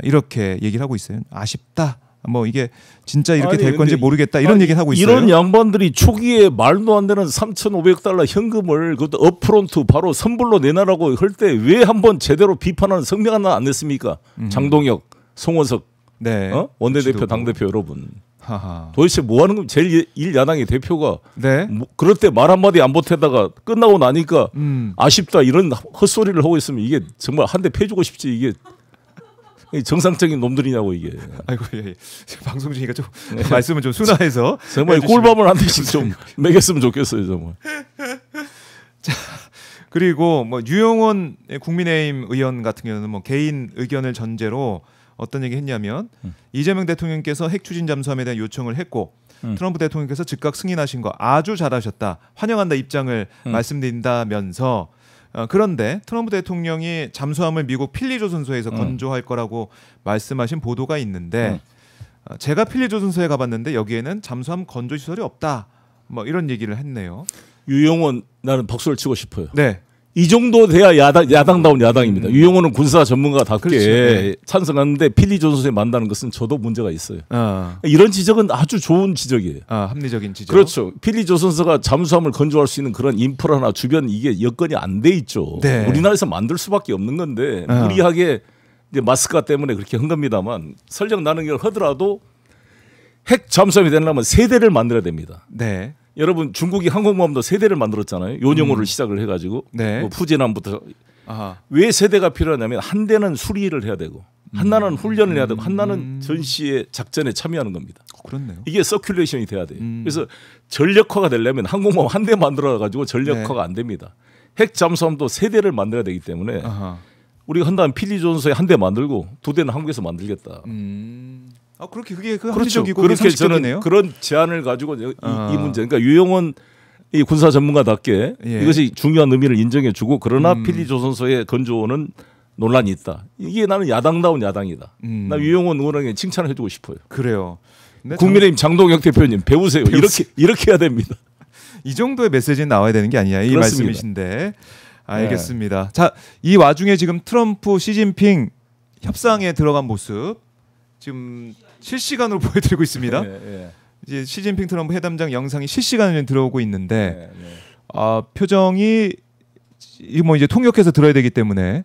이렇게 얘기를 하고 있어요. 아쉽다. 뭐 이게 진짜 이렇게 될 건지 모르겠다. 이런 얘기를 하고 있어요. 이런 양반들이 초기에 말도 안 되는 3,500달러 현금을 그것도 업프론트 바로 선불로 내놔라고 할 때 왜 한번 제대로 비판하는 성명 하나 안 냈습니까? 장동혁, 송원석 네. 원내대표, 당대표 여러분. 하하. 도대체 뭐 하는 겁니까? 제일 야당의 대표가 네. 뭐 그럴 때 말 한마디 안 보태다가 끝나고 나니까 아쉽다 이런 헛소리를 하고 있으면 이게 정말 한 대 패주고 싶지 이게 정상적인 놈들이냐고 이게. 아이고 예. 방송 중이니까 좀 말씀을 좀 순화해서 정말 꿀밤을 한 대씩 좀 먹였으면 좋겠어요 정말. 자, 그리고 뭐 유영원 국민의힘 의원 같은 경우는 뭐 개인 의견을 전제로 어떤 얘기 했냐면 이재명 대통령께서 핵 추진 잠수함에 대한 요청을 했고 트럼프 대통령께서 즉각 승인하신 거 아주 잘하셨다. 환영한다 입장을 말씀드린다면서 그런데 트럼프 대통령이 잠수함을 미국 필리조선소에서 건조할 거라고 말씀하신 보도가 있는데 제가 필리조선소에 가봤는데 여기에는 잠수함 건조 시설이 없다. 뭐 이런 얘기를 했네요. 유영원 나는 박수를 치고 싶어요. 네. 이 정도 돼야 야당다운 야당입니다. 유영원은 군사 전문가답게 그렇죠. 네. 찬성하는데 필리조선소에 만다는 것은 저도 문제가 있어요. 이런 지적은 아주 좋은 지적이에요. 합리적인 지적. 그렇죠. 필리조선소가 잠수함을 건조할 수 있는 그런 인프라나 주변 이게 여건이 안 돼 있죠. 네. 우리나라에서 만들 수밖에 없는 건데 무리하게 이제 마스크가 때문에 그렇게 한 겁니다만 설령 나는 걸 하더라도 핵 잠수함이 되려면 세대를 만들어야 됩니다. 네. 여러분 중국이 항공모함도 세대를 만들었잖아요. 요령호를 시작을 해가지고 네. 뭐 푸제남부터 아하. 왜 세대가 필요하냐면 한 대는 수리를 해야 되고 하나는 훈련을 해야 되고 하나는 전시의 작전에 참여하는 겁니다. 그렇네요. 이게 서큘레이션이 돼야 돼요. 그래서 전력화가 되려면 항공모함 한 대 만들어 가지고 전력화가 안 됩니다. 핵 잠수함도 세 대를 만들어야 되기 때문에 우리가 한다면 필리조선소에 한 대 만들고 두 대는 한국에서 만들겠다. 그렇게 그게 그 그렇죠. 합리적이고 그렇게 상식적이네요. 저는 그런 제안을 가지고 이 문제. 그러니까 유영원 이 군사 전문가답게 예. 이것이 중요한 의미를 인정해주고 그러나 필리조선소의 건조는 논란이 있다. 이게 나는 야당다운 야당이다. 나 유영원 의원에게 칭찬을 해주고 싶어요. 그래요. 근데 국민의힘 장동혁 대표님 배우세요. 이렇게 해야 됩니다. 이 정도의 메시지는 나와야 되는 게 아니냐 이 그렇습니다. 말씀이신데 알겠습니다. 자, 이 와중에 지금 트럼프, 시진핑 협상에 들어간 모습 지금 실시간으로 보여드리고 있습니다. 네. 이제 시진핑 트럼프 회담장 영상이 실시간으로 들어오고 있는데 표정이 뭐 이제 통역해서 들어야 되기 때문에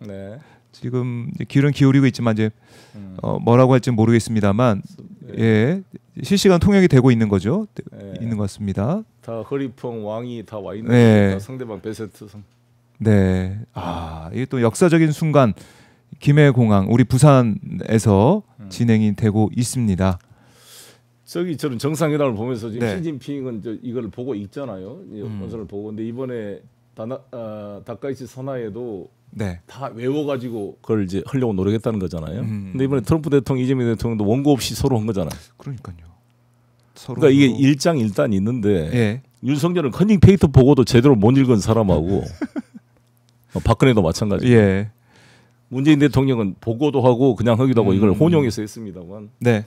지금 귀는 기울이고 있지만 이제 뭐라고 할지 모르겠습니다만 예 실시간 통역이 되고 있는 거죠. 있는 것 같습니다. 다 허리풍 왕이 다 와 있는 네. 상대방 베세트. 네. 이게 또 역사적인 순간 김해공항 우리 부산에서 진행이 되고 있습니다. 저는 정상회담을 보면서 지금 네. 시진핑은 이걸 보고 있잖아요. 원서를 보고 근데 이번에 다카이치 선화에도 다 외워가지고 그걸 이제 하려고 노력했다는 거잖아요. 근데 이번에 트럼프 대통령, 이재명 대통령도 원고 없이 서로 한 거잖아요. 그러니까요. 그러니까 이게 일장일단이 있는데 예. 윤석열은 커닝 페이터 보고도 제대로 못 읽은 사람하고 박근혜도 마찬가지. 예. 문재인 대통령은 보고도 하고 그냥 하기도 하고 이걸 혼용해서 했습니다만 네.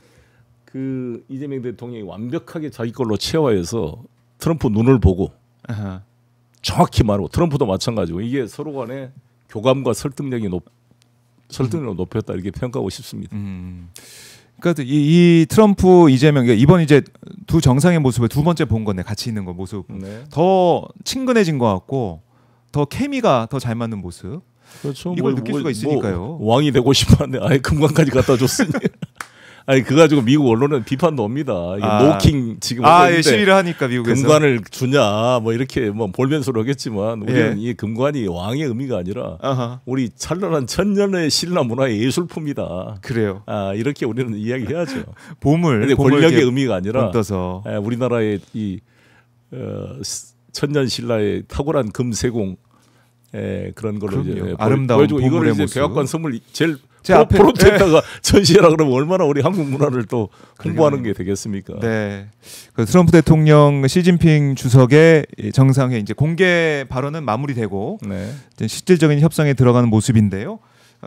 그 이재명 대통령이 완벽하게 자기 걸로 체화해서 트럼프 눈을 보고 정확히 말하고 트럼프도 마찬가지고 이게 서로 간에 교감과 설득력을 높였다 이렇게 평가하고 싶습니다. 그러니까 이 트럼프 이재명 이번 이제 두 정상의 모습을 두 번째 본 건데 같이 있는 거 모습 네. 더 친근해진 것 같고 더 케미가 더 잘 맞는 모습. 그렇죠. 이걸 느낄 수가 있으니까요. 왕이 되고 싶었는데 아예 금관까지 갖다 줬으니. 아니 그 가지고 미국 언론은 비판도 옵니다. 노킹 지금 예, 시위를 하니까 미국에서 금관을 주냐 뭐 이렇게 뭐 볼면서로 하겠지만 우리는 이 금관이 왕의 의미가 아니라 우리 찬란한 천년의 신라 문화의 예술품이다. 그래요. 이렇게 우리는 이야기해야죠. 보물. 근데 권력의 의미가 아니라 얹어서. 우리나라의 이 천년 신라의 탁월한 금세공 그런 걸로 이제 아름다운 이거를 이제 모습. 백악관 선물 제일 프로젝트가 전시회라 그러면 얼마나 우리 한국 문화를 또 홍보하는 게 되겠습니까? 네. 그 트럼프 대통령, 시진핑 주석의 정상회 이제 공개 발언은 마무리되고 네. 이제 실질적인 협상에 들어가는 모습인데요.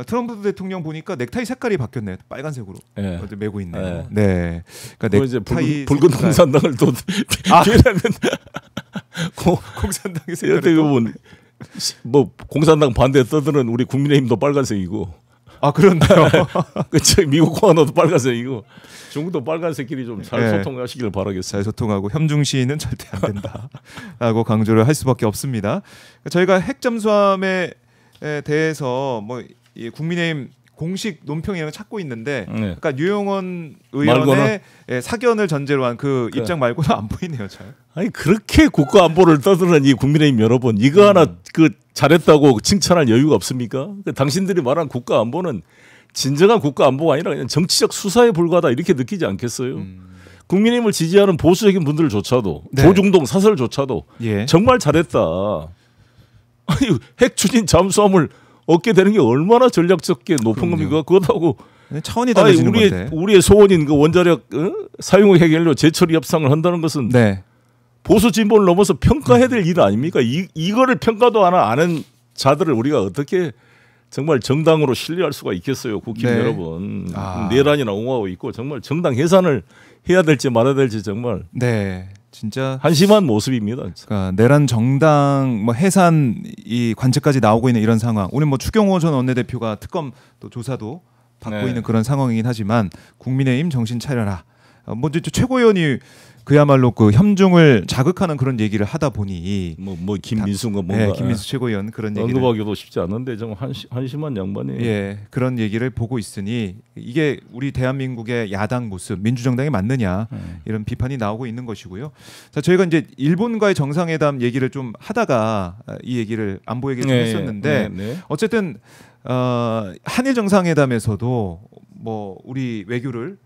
트럼프 대통령 보니까 넥타이 색깔이 바뀌었네요. 빨간색으로 메고 있네요. 네. 그러니까 넥타이 붉은 공산당을 또 뒤에라면 공산당의 색깔 뭐 공산당 반대 떠드는 우리 국민의힘도 빨간색이고. 그런데요. 그쵸. 미국 공화당도 빨간색이고 중국도 빨간색끼리 좀 잘 소통하시길 바라겠습니다. 잘 소통하고 협중 시위는 절대 안 된다라고 강조를 할 수밖에 없습니다. 저희가 핵 잠수함에 대해서 뭐 국민의힘 공식 논평이라는 걸 찾고 있는데, 그러니까 유영원 의원의 사견을 전제로 한 그 입장 말고는 안 보이네요, 잘. 아니 그렇게 국가 안보를 떠드는 이 국민의힘 여러분, 이거 하나 그 잘했다고 칭찬할 여유가 없습니까? 당신들이 말한 국가 안보는 진정한 국가 안보가 아니라 그냥 정치적 수사에 불과하다 이렇게 느끼지 않겠어요? 국민의힘을 지지하는 보수적인 분들조차도 조중동 사설조차도 정말 잘했다. 아니 핵 추진 잠수함을 얻게 되는 게 얼마나 전략적게 높은 겁니까? 그렇다고 차원이 달라지는 건데. 우리의 소원인 그 원자력 사용 해결료 재처리 협상을 한다는 것은 보수 진보를 넘어서 평가해야 될 일 아닙니까? 이거를 평가도 안 하는 자들을 우리가 어떻게 정말 정당으로 신뢰할 수가 있겠어요, 국힘 여러분. 내란이나 옹호하고 있고 정말 정당 해산을 해야 될지 말아야 될지 정말 진짜 한심한 모습입니다. 그러니까 내란 정당 뭐 해산 이 관측까지 나오고 있는 이런 상황. 우리 뭐 추경호 전 원내대표가 특검 또 조사도 받고 있는 그런 상황이긴 하지만 국민의힘 정신 차려라. 뭐 최고위원이 그야말로 그 협중을 자극하는 그런 얘기를 하다 보니 뭐 김민수가 뭔가 김민수 최고위원 그런 얘기를 언급하기도 쉽지 않은데 정말 한심한 양반이에요. 그런 얘기를 보고 있으니 이게 우리 대한민국의 야당 모습, 민주정당이 맞느냐 이런 비판이 나오고 있는 것이고요. 자, 저희가 이제 일본과의 정상회담 얘기를 좀 하다가 이 얘기를 안보 얘기를 좀 했었는데 어쨌든 한일 정상회담에서도 뭐 우리 외교를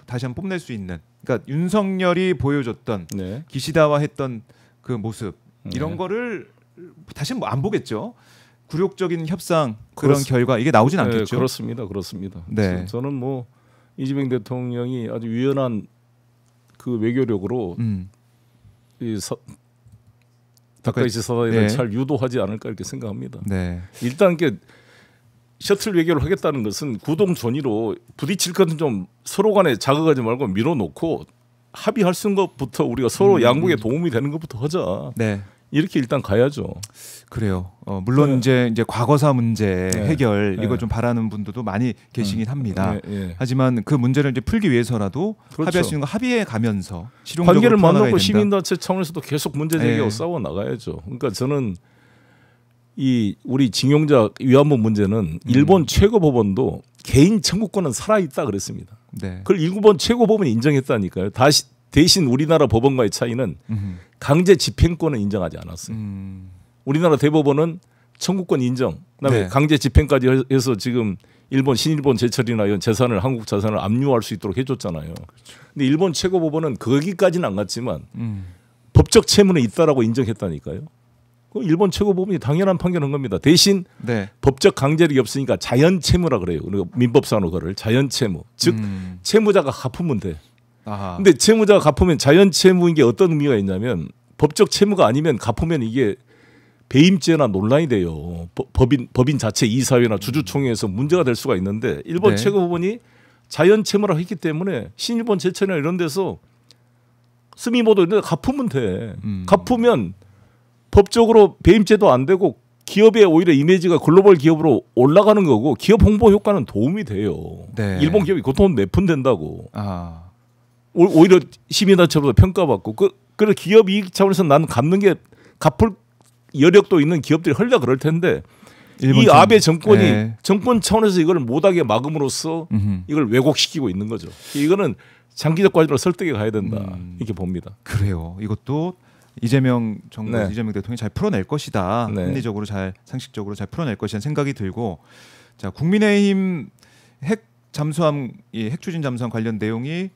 다시 한번 뽐낼 수 있는, 그러니까 윤석열이 보여줬던 기시다와 했던 그 모습 이런 거를 다시 뭐 안 보겠죠. 굴욕적인 협상 그런 결과 이게 나오진 않겠죠. 그렇습니다. 저는 뭐 이재명 대통령이 아주 유연한 그 외교력으로 이 다카이치 사다이를 잘 유도하지 않을까 이렇게 생각합니다. 일단 그 셔틀 외교를 하겠다는 것은 구동존의로 부딪힐 것은 좀 서로 간에 자극하지 말고 밀어놓고 합의할 수 있는 것부터 우리가 서로 양국에 도움이 되는 것부터 하자. 이렇게 일단 가야죠. 그래요. 물론 이제 과거사 문제 해결 이걸 좀 바라는 분들도 많이 계시긴 합니다. 하지만 그 문제를 이제 풀기 위해서라도 합의할 수 있는 거 합의해 가면서 실용적으로 관계를 만들고 시민단체 차원에서도 계속 문제 제기하고 싸워 나가야죠. 그러니까 저는 이 우리 징용자 위안부 문제는 일본 최고법원도 개인 청구권은 살아있다 그랬습니다. 그걸 일본 최고법원이 인정했다니까요. 대신 우리나라 법원과의 차이는 강제 집행권은 인정하지 않았어요. 우리나라 대법원은 청구권 인정, 그다음에 강제 집행까지 해서 지금 일본 신일본 제철이나 이런 재산을 한국 자산을 압류할 수 있도록 해줬잖아요. 근데 일본 최고법원은 거기까지는 안 갔지만 법적 채무는 있다라고 인정했다니까요. 일본 최고법원이 당연한 판결한 겁니다. 대신 법적 강제력이 없으니까 자연 채무라 그래요. 우리가 민법상으로 그걸 자연 채무, 즉 채무자가 갚으면 돼. 근데 채무자가 갚으면 자연 채무인 게 어떤 의미가 있냐면 법적 채무가 아니면 갚으면 이게 배임죄나 논란이 돼요. 법인 자체 이사회나 주주총회에서 문제가 될 수가 있는데 일본 최고법원이 자연 채무라고 했기 때문에 신일본 제철이나 이런 데서 스미모도 이런 데 갚으면 돼. 갚으면 법적으로 배임죄도 안 되고 기업의 오히려 이미지가 글로벌 기업으로 올라가는 거고 기업 홍보 효과는 도움이 돼요. 네. 일본 기업이 그돈 몇 푼 된다고. 아. 오히려 시민단체로도 평가받고 그래 기업 이익 차원에서 나는 갚는 게 갚을 여력도 있는 기업들이 하려고 그럴 텐데 이 아베 정권이 네. 정권 차원에서 이걸 못하게 막음으로써 이걸 왜곡시키고 있는 거죠. 이거는 장기적 과제로 설득에 가야 된다 이렇게 봅니다. 그래요. 이것도 이재명 정부, 네. 이재명 대통령이 잘 풀어낼 것이다. 네. 합리적으로 잘 상식적으로 잘 풀어낼 것이라는 생각이 들고, 자 국민의힘 핵 잠수함, 이 핵 추진 잠수함 관련 내용이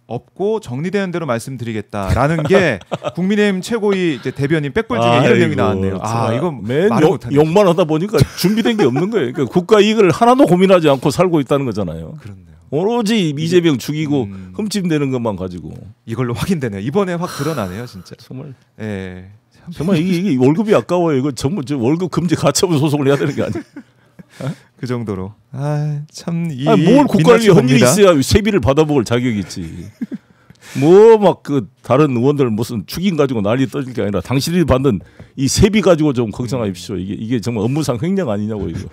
없고 정리되는 대로 말씀드리겠다라는 게 국민의힘 최고위 이제 대변인 백볼 중에 이런 내용이 나왔네요. 아 이건 맨 말을 못하네. 욕만 하다 보니까 준비된 게 없는 거예요. 그러니까 국가 이익을 하나도 고민하지 않고 살고 있다는 거잖아요. 그렇네요. 오로지 이재명 죽이고 흠집내는 것만 가지고 이걸로 확인되네요. 이번에 확 드러나네요, 진짜. 정말 예. 정말 이게 월급이 아까워요. 이거 전부 저 월급 금지 가처분 소송을 해야 되는 게 아니에요. 그 정도로. 아참이 뭘 국가를 위해 한 일이 있어야 세비를 받아먹을 자격이 있지. 뭐 막 그 다른 의원들 무슨 축인 가지고 난리 떨릴 게 아니라 당신이 받는 이 세비 가지고 좀 걱정하십시오. 이게 정말 업무상 횡령 아니냐고 이거.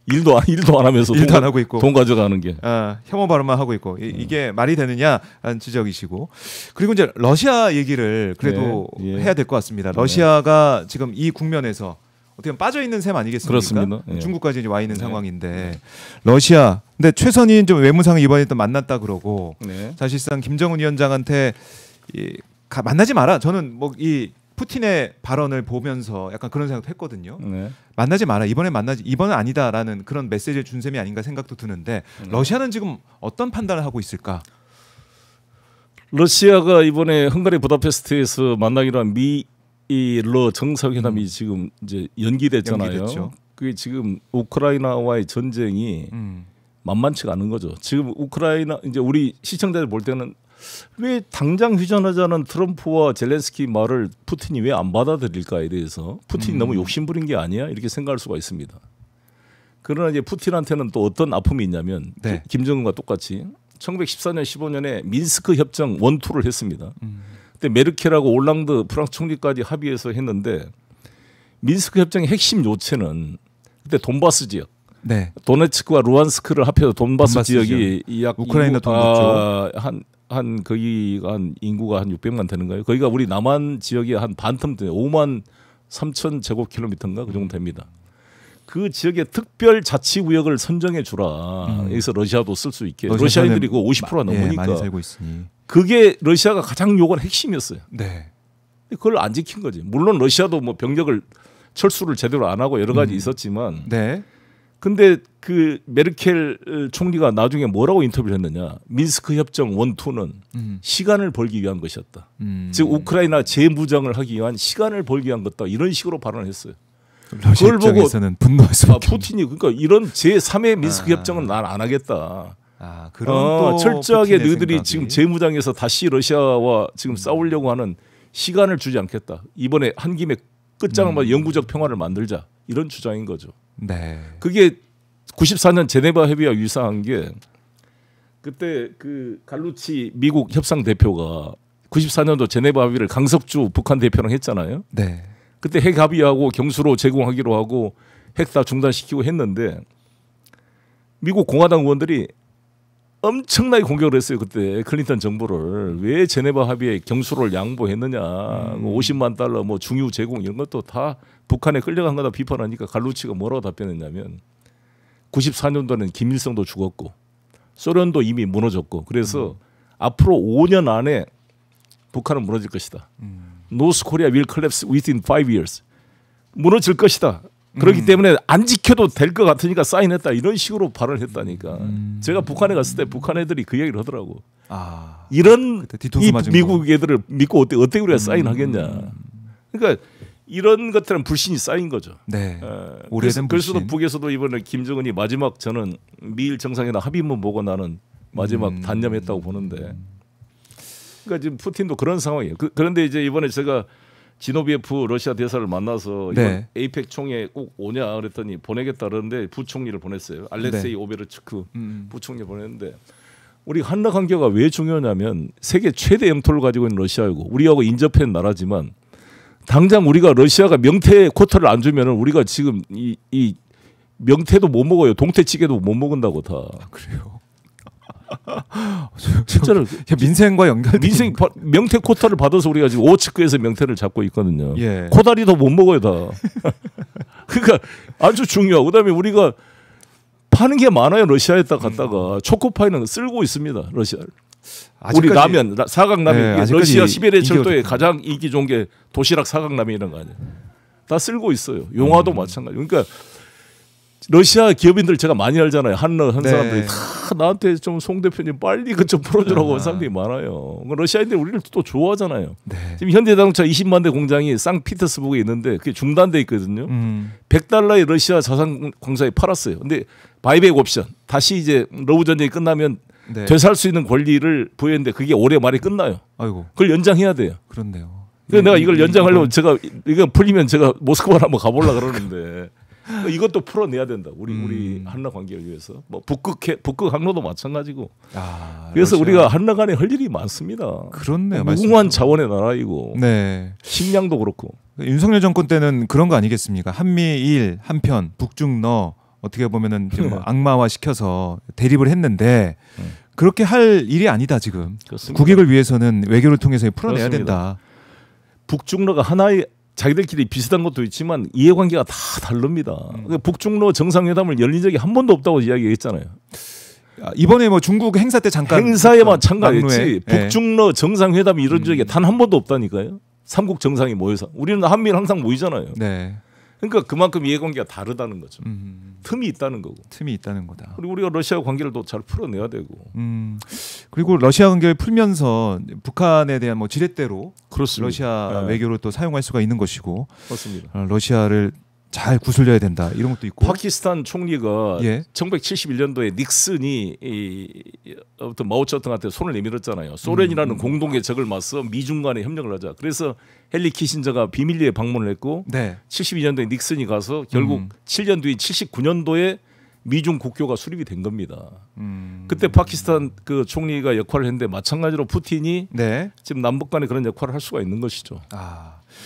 일도 안 하면서 일도 안 하고 있고 돈 가져가는 게. 혐오 발언만 하고 있고 이게 말이 되느냐라는 지적이시고, 그리고 이제 러시아 얘기를 그래도 해야 될 것 같습니다. 러시아가 지금 이 국면에서 어떻게 보면 빠져 있는 셈 아니겠습니까? 그렇습니다. 중국까지 이제 와 있는 상황인데 러시아. 근데 최선희 좀 외무상을 이번에 또 만났다 그러고 사실상 김정은 위원장한테 만나지 마라. 저는 뭐 이 푸틴의 발언을 보면서 약간 그런 생각도 했거든요. 만나지 마라. 이번은 아니다라는 그런 메시지를 준 셈이 아닌가 생각도 드는데 러시아는 지금 어떤 판단을 하고 있을까? 러시아가 이번에 헝가리 부다페스트에서 만나기로 한 미러 정상회담이 지금 이제 연기됐잖아요. 그게 지금 우크라이나와의 전쟁이 만만치가 않은 거죠. 지금 우크라이나 이제 우리 시청자들 볼 때는 왜 당장 휴전하자는 트럼프와 젤렌스키 말을 푸틴이 왜 안 받아들일까에 대해서 푸틴이 너무 욕심부린 게 아니야 이렇게 생각할 수가 있습니다. 그러나 이제 푸틴한테는 또 어떤 아픔이 있냐면 김정은과 똑같이 1914년 15년에 민스크 협정 1, 2를 했습니다. 그때 메르켈하고 올랑드 프랑스 총리까지 합의해서 했는데 민스크 협정의 핵심 요체는 그때 돈바스 지역, 도네츠크와 루안스크를 합해서 돈바스 지역이 약 우크라이나 동북쪽 한 거기 한 인구가 한 600만 되는 거예요. 거기가 우리 남한 지역의 한 반틈 돼요. 5만 3천 제곱킬로미터인가 그 정도 됩니다. 그 지역의 특별 자치구역을 선정해 주라. 여기서 러시아도 쓸 수 있게. 러시아인들이 그 50%가 넘으니까. 많이 살고 있으니. 그게 러시아가 가장 요구한 핵심이었어요. 그걸 안 지킨 거지. 물론 러시아도 뭐 병력을 철수를 제대로 안 하고 여러 가지 있었지만. 근데 그 메르켈 총리가 나중에 뭐라고 인터뷰를 했느냐. 민스크 협정 1, 2는 시간을 벌기 위한 것이었다. 즉 우크라이나 재무장을 하기 위한 시간을 벌기 위한 것다. 이런 식으로 발언을 했어요. 그걸 보고 분노할 수밖에 푸틴이 그러니까 이런 제3의 민스크 협정은 난 안 하겠다. 그런 철저하게 너희들이 생각이. 지금 재무장에서 다시 러시아와 지금 싸우려고 하는 시간을 주지 않겠다. 이번에 한 김에 끝장을 영구적 평화를 만들자. 이런 주장인 거죠. 그게 94년 제네바 협의와 유사한 게 그때 그 갈루치 미국 협상 대표가 94년도 제네바 합의를 강석주 북한 대표랑 했잖아요. 그때 핵 합의하고 경수로 제공하기로 하고 핵 다 중단시키고 했는데 미국 공화당 의원들이 엄청나게 공격을 했어요. 그때 클린턴 정부를 왜 제네바 합의에 경수를 양보했느냐, 50만 달러 뭐 중유 제공 이런 것도 다 북한에 끌려간 거다 비판하니까 갈루치가 뭐라고 답변했냐면 94년도에는 김일성도 죽었고 소련도 이미 무너졌고 그래서 앞으로 5년 안에 북한은 무너질 것이다. North Korea will collapse within 5 years. 무너질 것이다. 그렇기 때문에 안 지켜도 될 것 같으니까 사인했다. 이런 식으로 발언을 했다니까. 제가 북한에 갔을 때 북한 애들이 그 얘기를 하더라고. 이런 이 미국 애들을 믿고 어떻게 우리가 사인하겠냐. 그러니까 이런 것들은 불신이 쌓인 거죠. 오래된 불신. 그래서도 북에서도 이번에 김정은이 마지막 저는 미일 정상회담 합의문 보고 나는 마지막 단념했다고 보는데. 그러니까 지금 푸틴도 그런 상황이에요. 그런데 이제 이번에 제가 지노비에프 러시아 대사를 만나서 이번 에이펙 총회 꼭 오냐 그랬더니 보내겠다 그러는데 부총리를 보냈어요. 알렉세이 오베르츠크 부총리 보냈는데 우리 한러 관계가 왜 중요하냐면 세계 최대 영토를 가지고 있는 러시아이고 우리하고 인접한 나라지만 당장 우리가 러시아가 명태 쿼터를 안 주면은 우리가 지금 이 명태도 못 먹어요. 동태찌개도 못 먹는다고 다. 그래요. 진짜로 민생과 연결. 민생 명태 쿼터를 받아서 우리가 지금 오츠크에서 명태를 잡고 있거든요. 예. 코다리도 못 먹어요 다. 그러니까 아주 중요하고 그다음에 우리가 파는 게 많아요. 러시아에다 갔다가 초코파이는 쓸고 있습니다. 러시아를. 우리 라면 사각라면 네, 러시아 시베리아 철도에 가장 인기 좋은 게 도시락 사각라면이라는 거 아니에요. 다 쓸고 있어요. 용화도 마찬가지. 그러니까 러시아 기업인들 제가 많이 알잖아요. 한 네. 사람들이 다 나한테 좀 송 대표님 빨리 그 좀 풀어주라고 하는 사람들이 많아요. 러시아인들 우리를 또 좋아하잖아요. 네. 지금 현대자동차 20만 대 공장이 상피터스부르크에 있는데 그게 중단돼 있거든요. $100의 러시아 자산 공사에 팔았어요. 근데 바이백 옵션 다시 이제 러브 전쟁이 끝나면 네. 되살 수 있는 권리를 부여했는데 그게 올해 말에 끝나요. 아이고. 그걸 연장해야 돼요. 그렇네요. 그래서 내가 이걸 연장하려면 제가 이거 풀리면 제가 모스크바를 한번 가보려 그러는데 이것도 풀어내야 된다. 우리 한러 관계를 위해서. 뭐 북극 항로도 마찬가지고. 그래서 러시아. 우리가 한러 간에 할 일이 많습니다. 그렇네요. 무궁한 자원의 나라이고. 네. 식량도 그렇고. 윤석열 정권 때는 그런 거 아니겠습니까? 한미일 한편 북중러 어떻게 보면은 좀 악마화 시켜서 대립을 했는데 그렇게 할 일이 아니다 지금. 그렇습니다. 국익을 위해서는 외교를 통해서 풀어내야 그렇습니다. 된다. 북중러가 하나의 자기들끼리 비슷한 것도 있지만 이해관계가 다 다릅니다. 북중러 정상회담을 열린 적이 한 번도 없다고 이야기했잖아요. 이번에 뭐 중국 행사 때 잠깐 행사에만 참가했지 북중러 정상회담이 이런 적이 단 한 번도 없다니까요. 삼국 정상이 모여서 우리는 한미일 항상 모이잖아요. 네. 그러니까 그만큼 이해관계가 다르다는 거죠. 틈이 있다는 거고. 틈이 있다는 거다. 그리고 우리가 러시아 관계를 또 잘 풀어내야 되고. 그리고 러시아 관계를 풀면서 북한에 대한 뭐 지렛대로 그렇습니다. 러시아 네. 외교를 또 사용할 수가 있는 것이고. 맞습니다. 러시아를 잘 구슬려야 된다 이런 것도 있고. 파키스탄 총리가 예. 1971년도에 닉슨이 아무튼 마오쩌둥한테 손을 내밀었잖아요. 소련이라는 공동의 적을 맞서 미중 간에 협력을 하자. 그래서 헨리 키신저가 비밀리에 방문을 했고 네. 72년도에 닉슨이 가서 결국 7년 뒤인 79년도에 미중 국교가 수립이 된 겁니다. 그때 파키스탄 그 총리가 역할을 했는데 마찬가지로 푸틴이 네. 지금 남북 간에 그런 역할을 할 수가 있는 것이죠.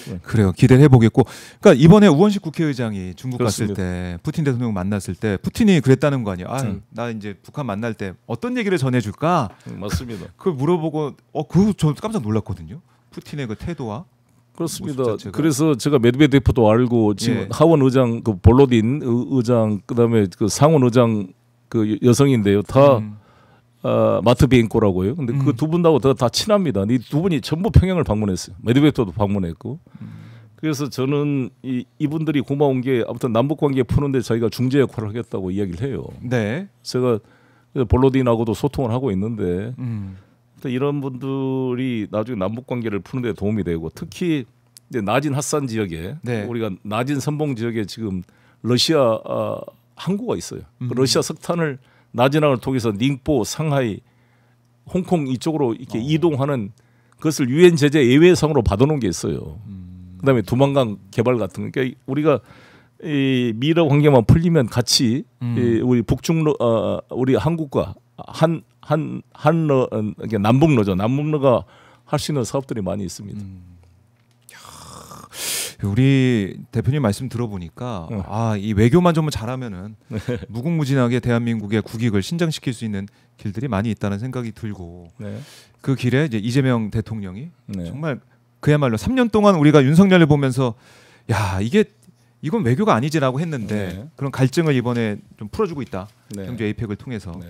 네. 그래요. 기대를 해보겠고. 그러니까 이번에 우원식 국회의장이 중국 그렇습니다. 갔을 때 푸틴 대통령 만났을 때 푸틴이 그랬다는 거 아니에요. 나 이제 북한 만날 때 어떤 얘기를 전해줄까? 맞습니다. 그걸 물어보고 그거 저 깜짝 놀랐거든요. 푸틴의 그 태도와. 그렇습니다. 그래서 제가 메드베데프도 알고 지금 예. 하원 의장 그 볼로딘 의장 그다음에 그 상원 의장 그 여성인데요. 다 마트비엔코라고요. 근데 그 두 분하고 다 친합니다. 이 두 분이 전부 평양을 방문했어요. 메드베데프도 방문했고. 그래서 저는 이분들이 고마운 게 아무튼 남북 관계 푸는데 저희가 중재 역할을 하겠다고 이야기를 해요. 네. 제가 볼로딘하고도 소통을 하고 있는데. 이런 분들이 나중에 남북 관계를 푸는 데 도움이 되고 특히 이제 나진 핫산 지역에 네. 우리가 나진 선봉 지역에 지금 러시아 항구가 있어요. 러시아 석탄을 나진항을 통해서 닝포, 상하이, 홍콩 이쪽으로 이렇게 이동하는 그것을 유엔 제재 예외상으로 받아놓은 게 있어요. 그다음에 두만강 개발 같은 거. 그러니까 우리가 이 미러 관계만 풀리면 같이 우리 북중러 우리 한국과 한러 남북러죠. 남북러가 할 수 있는 사업들이 많이 있습니다. 우리 대표님 말씀 들어보니까 이 외교만 좀 잘하면은 무궁무진하게 대한민국의 국익을 신장시킬 수 있는 길들이 많이 있다는 생각이 들고 네. 그 길에 이제 이재명 대통령이 네. 정말 그야말로 3년 동안 우리가 윤석열을 보면서 야 이건 외교가 아니지라고 했는데 네. 그런 갈증을 이번에 좀 풀어주고 있다. 네. 경제 에이펙을 통해서. 네.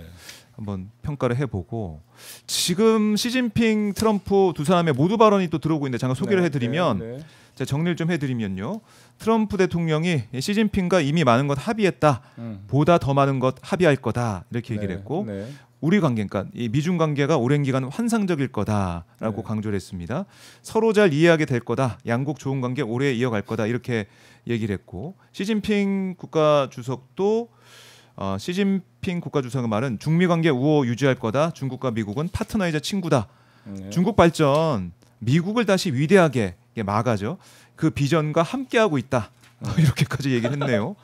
한번 평가를 해보고 지금 시진핑, 트럼프 두 사람의 모두 발언이 또 들어오고 있는데 잠깐 소개를 해드리면 제가 정리를 좀 해드리면요. 트럼프 대통령이 시진핑과 이미 많은 것 합의했다. 보다 더 많은 것 합의할 거다. 이렇게 얘기를 했고 우리 관계, 그러니까 이 미중 관계가 오랜 기간 환상적일 거다라고 강조를 했습니다. 서로 잘 이해하게 될 거다. 양국 좋은 관계 오래 이어갈 거다. 이렇게 얘기를 했고 시진핑 국가주석도 시진핑 국가주석의 말은 중미 관계 우호 유지할 거다. 중국과 미국은 파트너이자 친구다. 중국 발전, 미국을 다시 위대하게 막아죠. 그 비전과 함께하고 있다. 이렇게까지 얘기를 했네요.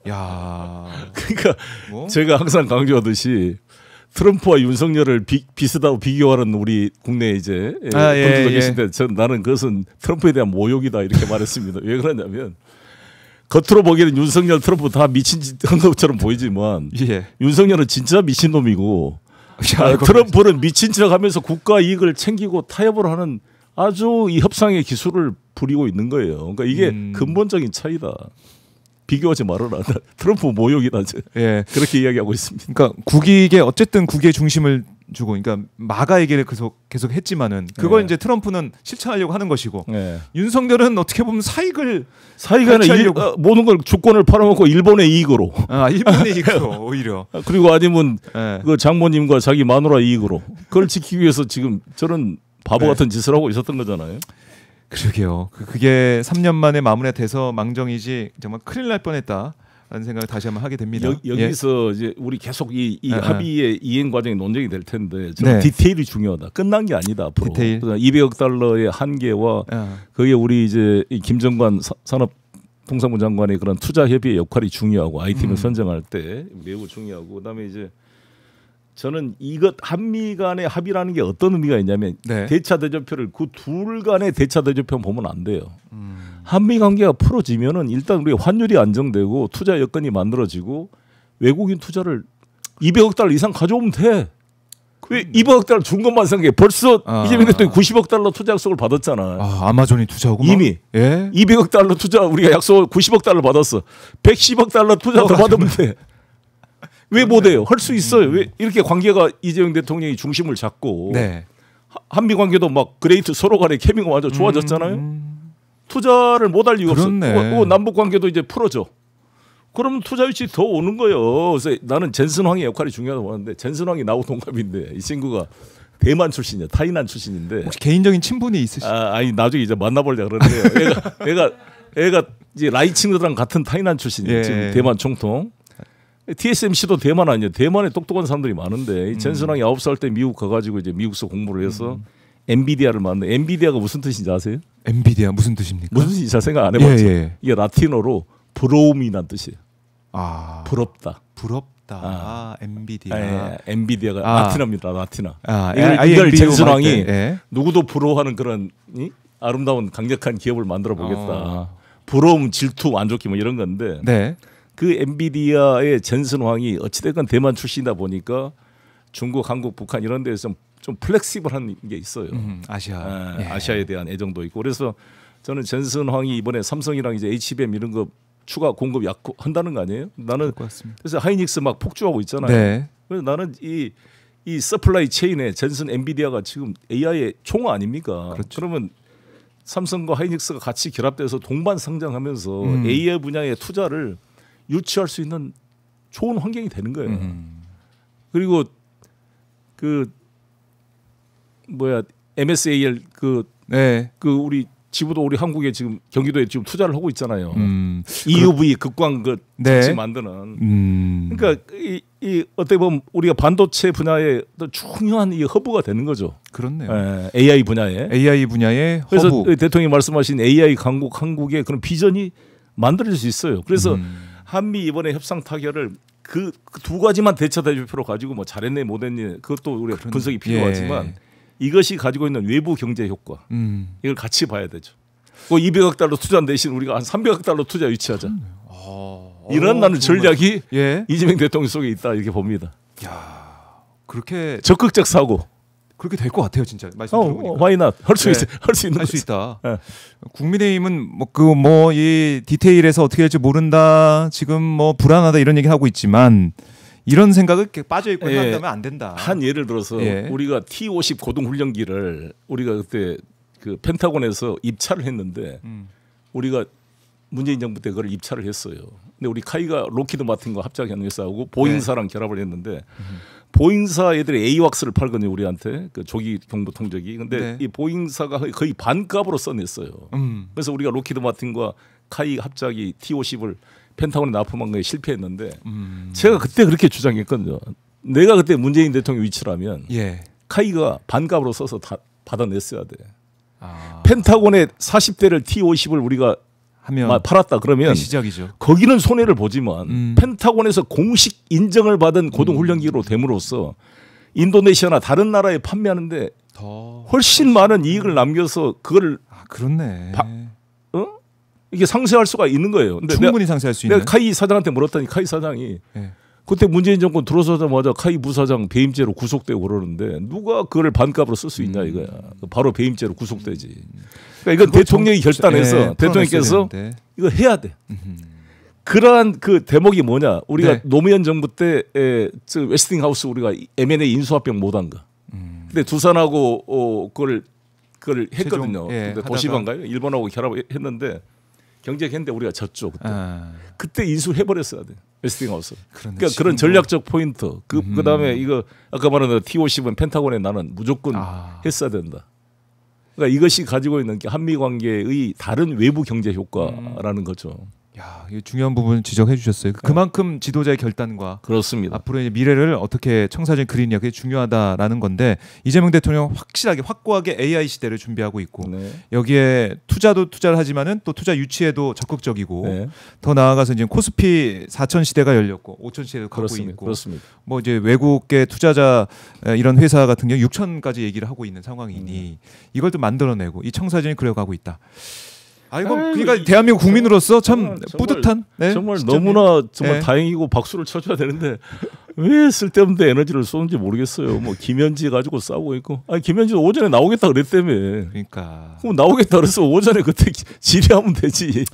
야, 그러니까 제가 항상 강조하듯이 트럼프와 윤석열을 비슷하고 비교하는 우리 국내 이제 분들도 계신데 나는 그것은 트럼프에 대한 모욕이다 이렇게 말했습니다. 왜 그러냐면 겉으로 보기에는 윤석열, 트럼프 다 미친 짓 한 것처럼 보이지만 윤석열은 진짜 미친 놈이고 트럼프는 미친 척하면서 국가 이익을 챙기고 타협을 하는 아주 이 협상의 기술을 부리고 있는 거예요. 그러니까 이게 근본적인 차이다. 비교하지 말아라. 트럼프 모욕이다. 그렇게 이야기하고 있습니다. 그러니까 국익에 어쨌든 국익의 중심을 주고, 그러니까 마가 얘기를 계속 했지만은 그걸 이제 트럼프는 실천하려고 하는 것이고, 윤석열은 어떻게 보면 사익을 아니라 모든 걸 주권을 팔아먹고 일본의 이익으로. 일본의 이익으로 오히려. 그리고 아니면 그 장모님과 자기 마누라 이익으로 그걸 지키기 위해서 지금 저런 바보 같은 짓을 하고 있었던 거잖아요. 그러게요. 그게 3년 만에 마무리돼서 망정이지 정말 큰일 날 뻔했다라는 생각을 다시 한번 하게 됩니다. 여기서 이제 우리 계속 이 합의의 이행 과정이 논쟁이 될 텐데 저는 디테일이 중요하다. 끝난 게 아니다. 앞으로. 디테일. 200억 달러의 한계와 그게 우리 이제 김정관 산업통상부 장관의 그런 투자 협의의 역할이 중요하고 아이템을 선정할 때 매우 중요하고, 그다음에 이제 저는 이것 한미 간의 합의라는 게 어떤 의미가 있냐면 대차 대조표를 그 둘 간의 대차 대조표 보면 안 돼요. 한미 관계가 풀어지면은 일단 우리 환율이 안정되고 투자 여건이 만들어지고 외국인 투자를 200억 달러 이상 가져오면 돼. 왜 200억 달러 준 것만 생각해? 벌써 이재명 대통령이 90억 달러 투자 약속을 받았잖아. 아마존이 투자하고 이미 200억 달러 투자 우리가 약속 90억 달러 받았어. 110억 달러 투자 더 받으면 돼. 왜 못해요? 할 수 있어요. 왜 이렇게 관계가 이재명 대통령이 중심을 잡고 한미 관계도 막 그레이트 서로 간의 케미가 완전 좋아졌잖아요. 투자를 못할 이유가 없어. 남북 관계도 이제 풀어져. 그러면 투자 유치 더 오는 거예요. 그래서 나는 젠슨 황의 역할이 중요하다고 보는데, 젠슨 황이 나하고 동갑인데 이 친구가 대만 출신이야. 타이난 출신인데. 혹시 개인적인 친분이 있으시죠? 아니 나중에 이제 만나보려 그러는데요. 애가 이제 라이칭들랑 같은 타이난 출신이에요. 지금 대만 총통. TSMC도 대만 아니에요. 대만에 똑똑한 사람들이 많은데 젠슨왕이 9살 때 미국 가가지고 이제 미국서 공부를 해서 엔비디아를 만든. 엔비디아가 무슨 뜻인지 아세요? 엔비디아 무슨 뜻입니까? 무슨 뜻인지 잘 생각 안 해봤죠. 이게 라틴어로 브로움이란 뜻이에요. 부럽다. 부럽다. 엔비디아. 엔비디아가 라틴어입니다. 라틴어. 이걸 젠슨왕이 누구도 부러워하는 그런 아름다운 강력한 기업을 만들어 보겠다. 부러움, 질투, 안 좋기 뭐 이런 건데. 그 엔비디아의 젠슨 황이 어찌됐건 대만 출신이다 보니까 중국, 한국, 북한 이런 데서 좀 플렉시블한 게 있어요. 아시아에 대한 애정도 있고. 그래서 저는 젠슨 황이 이번에 삼성이랑 이제 HBM 이런 거 추가 공급 한다는 거 아니에요? 나는 그래서 하이닉스 막 폭주하고 있잖아요. 그래서 나는 이 서플라이 체인에 젠슨 엔비디아가 지금 AI의 총 아닙니까? 그러면 삼성과 하이닉스가 같이 결합돼서 동반 성장하면서 AI 분야의 투자를 유치할 수 있는 좋은 환경이 되는 거예요. 그리고 그 MSAL 그 우리 지부도 우리 한국에 지금 경기도에 지금 투자를 하고 있잖아요. EUV 극광 같이 만드는. 그러니까 이 어떻게 보면 우리가 반도체 분야에 중요한 이 허브가 되는 거죠. 그렇네요. AI 분야에 그래서 허브. 대통령이 말씀하신 AI 강국 한국의 그런 비전이 만들어질 수 있어요. 그래서 한미 이번에 협상 타결을 그 두 가지만 대차 대조표로 가지고 뭐 잘했네 못했네 그것도 우리가 분석이 필요하지만 이것이 가지고 있는 외부 경제 효과 이걸 같이 봐야 되죠. 그 200억 달러 투자한 대신 우리가 한 300억 달러 투자 유치하자. 이런 나는 전략이 이재명 대통령 속에 있다 이렇게 봅니다. 그렇게 적극적 사고. 그렇게 될 것 같아요, 진짜. 말씀 들어보니까. Why not? 할 수 있다. 국민의힘은 이 디테일에서 어떻게 될지 모른다. 지금 뭐 불안하다 이런 얘기 하고 있지만 이런 생각을 빠져 있고 한다면 안 된다. 한 예를 들어서 우리가 T-50 고등 훈련기를 우리가 그때 그 펜타곤에서 입찰을 했는데 우리가 문재인 정부 때 그걸 입찰을 했어요. 근데 우리 카이가 로키드 마틴과 합작한 회사하고 보잉사랑 결합을 했는데. 보잉사 애들이 AWACS를 팔거든요 우리한테 그 조기 경보 통제기. 근데 이 보잉사가 거의 반값으로 써냈어요. 그래서 우리가 로키드 마틴과 카이 합작이 T-50을 펜타곤에 납품한 거에 실패했는데 제가 그때 그렇게 주장했거든요. 내가 그때 문재인 대통령 위치라면 카이가 반값으로 써서 다 받아냈어야 돼. 펜타곤에 40대를 T-50을 우리가 팔았다 그러면 시작이죠. 거기는 손해를 보지만 펜타곤에서 공식 인정을 받은 고등훈련기로 됨으로써 인도네시아나 다른 나라에 판매하는데 훨씬 많은 이익을 남겨서 그걸 그렇네. 이게 상쇄할 수가 있는 거예요. 근데 충분히 상쇄할 수 있는. 내가 카이 사장한테 물었더니 카이 사장이 네. 그때 문재인 정권 들어서자마자 카이 부사장 배임죄로 구속되고 그러는데 누가 그걸 반값으로 쓸 수 있냐 이거야. 바로 배임죄로 구속되지. 그러니까 이건 대통령이 결단해서 대통령께서 이거 해야 돼. 그러한 그 대목이 뭐냐? 우리가 노무현 정부 때 웨스팅하우스 우리가 M&A 인수합병 못한 거. 근데 두산하고 그걸 했거든요. 근데 도시반가요? 일본하고 결합했는데 경쟁했는데 우리가 졌죠 그때. 그때 인수해버렸어야 돼. 웨스팅하우스. 그러니까 그런 전략적 포인트. 그다음에 이거 아까 말한 T57 펜타곤에 나는 무조건 했어야 된다. 그러니까 이것이 가지고 있는 게 한미 관계의 다른 외부 경제 효과라는 거죠. 야, 이 중요한 부분 지적해 주셨어요. 그만큼 지도자의 결단과 그렇습니다. 앞으로의 미래를 어떻게 청사진 그리느냐 그게 중요하다라는 건데 이재명 대통령 확실하게 확고하게 AI 시대를 준비하고 있고 여기에 투자를 하지만은 또 투자 유치에도 적극적이고 더 나아가서 이제 코스피 4천 시대가 열렸고 5천 시대도 가고 있고 그렇습니다. 뭐 이제 외국계 투자자 이런 회사 같은 경우 6천까지 얘기를 하고 있는 상황이니 이걸 또 만들어내고 이 청사진이 그려가고 있다. 그러니까 대한민국 국민으로서 참 뿌듯한 정말 너무나 정말 다행이고 박수를 쳐줘야 되는데 왜 쓸데없는 에너지를 쏘는지 모르겠어요. 뭐 김현지 가지고 싸우고 있고 김현지도 오전에 나오겠다 그랬다며. 그러니까 그럼 나오겠다 그래서 오전에 그때 질의하면 되지.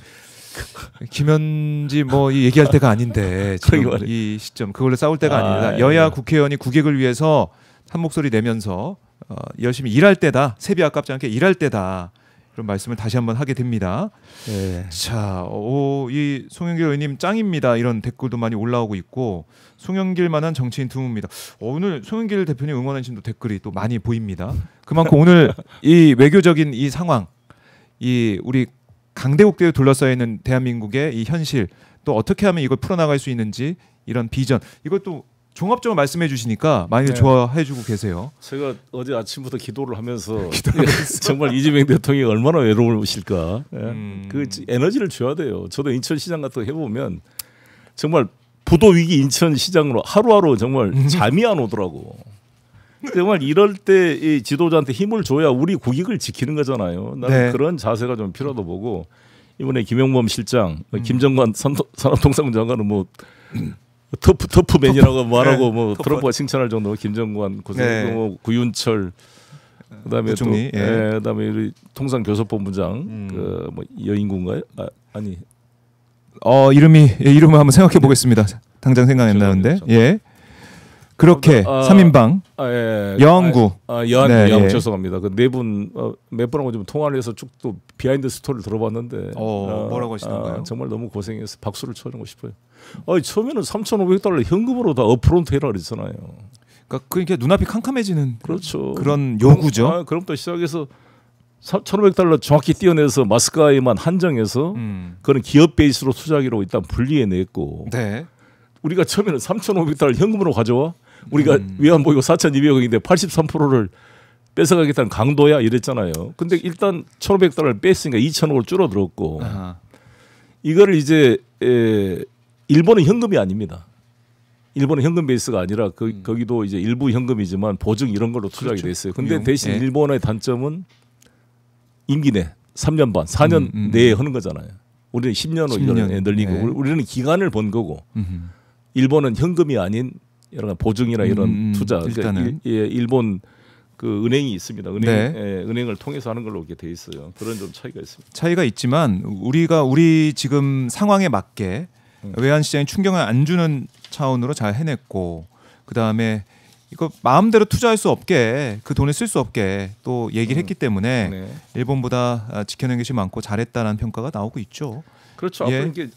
김현지 뭐 얘기할 때가 아닌데 지금 이 시점 그걸로 싸울 때가 아니다. 여야 국회의원이 국익을 위해서 한 목소리 내면서 열심히 일할 때다. 세비 아깝지 않게 일할 때다. 그런 말씀을 다시 한번 하게 됩니다. 자, 이 송영길 의원님 짱입니다. 이런 댓글도 많이 올라오고 있고 송영길만한 정치인 드뭅니다. 오늘 송영길 대표님 응원하신 댓글이 또 많이 보입니다. 그만큼 오늘 이 외교적인 이 상황, 이 우리 강대국대에 둘러싸여 있는 대한민국의 이 현실 또 어떻게 하면 이걸 풀어나갈 수 있는지 이런 비전 이것도 종합적으로 말씀해 주시니까 많이 좋아해 주고 계세요. 제가 어제 아침부터 기도를 하면서 정말 이재명 대통령이 얼마나 외로우실까. 그 에너지를 줘야 돼요. 저도 인천시장 같은 거 해보면 정말 부도 위기 인천시장으로 하루하루 정말 잠이 안 오더라고. 정말 이럴 때 이 지도자한테 힘을 줘야 우리 국익을 지키는 거잖아요. 나는 그런 자세가 좀 필요하다고 보고 이번에 김용범 실장, 김정관 산업통상부 장관은 뭐 터프맨이라고 말하고 뭐 트럼프가 칭찬할 정도 김정관 고생 뭐 구윤철 그다음에 또 그다음에 우리 통상교섭본부장 그 뭐 여인군가요? 아니 이름을 한번 생각해 보겠습니다. 당장 생각이 안 나는데 그렇게 3인방 여왕구 여왕 죄송합니다. 그 네 분 몇 분하고 좀 통화를 해서 쭉 또 비하인드 스토리를 들어봤는데 뭐라고 하시던가요? 정말 너무 고생해서 박수를 쳐주고 싶어요. 처음에는 3,500달러 현금으로 다 업프론트 해라 그랬잖아요. 그러니까 눈앞이 캄캄해지는 그렇죠. 그런 요구죠. 그럼 또 시작해서 1,500달러 정확히 띄어내서 마스크에만 한정해서 그런 기업 베이스로 투자하기로 일단 분리해냈고 우리가 처음에는 3,500달러 현금으로 가져와 우리가 외환보유 4,200억인데 83%를 뺏어가겠다는 강도야 이랬잖아요. 근데 일단 1,500달러를 뺐으니까 2,000억을 줄어들었고 이거를 이제 일본은 현금이 아닙니다. 일본은 현금 베이스가 아니라 거기도 이제 일부 현금이지만 보증 이런 걸로 투자하게 돼 있어요. 근데 대신 일본의 단점은 임기 내 3년 반, 4년 내에 하는 거잖아요. 우리는 10년으로 늘리고 우리는 기간을 번 거고 일본은 현금이 아닌 여러 가지 보증이나 이런 투자 일단은 일본 그 은행이 있습니다. 은행을 통해서 하는 걸로 이렇게 돼 있어요. 그런 좀 차이가 있습니다. 차이가 있지만 우리 지금 상황에 맞게 외환 시장에 충격을 안 주는 차원으로 잘 해냈고 그다음에 이거 마음대로 투자할 수 없게 그 돈을 쓸 수 없게 또 얘기를 했기 때문에 일본보다 지켜낸 것이 많고 잘했다는 평가가 나오고 있죠. 그렇죠.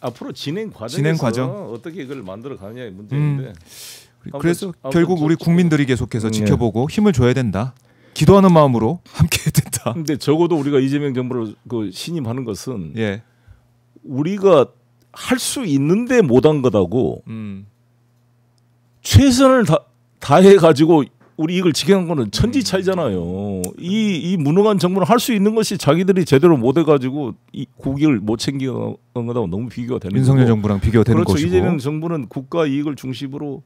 앞으로 진행 과정에서 어떻게 이걸 만들어 가느냐의 문제인데 그래서 결국 우리 국민들이 계속해서 지켜보고 힘을 줘야 된다. 기도하는 마음으로 함께 해야 된다. 근데 적어도 우리가 이재명 정부를 신임하는 것은 우리가 할 수 있는데 못한 거다고 최선을 다해 가지고 우리 이걸 지켜간 거는 천지 차이잖아요. 이 무능한 정부는 할 수 있는 것이 자기들이 제대로 못 해가지고 이 국익을 못 챙겨간 거다고 너무 비교가 되는 거고. 윤석열 정부랑 비교가 되는 그렇죠. 것이고. 이재명 정부는 국가 이익을 중심으로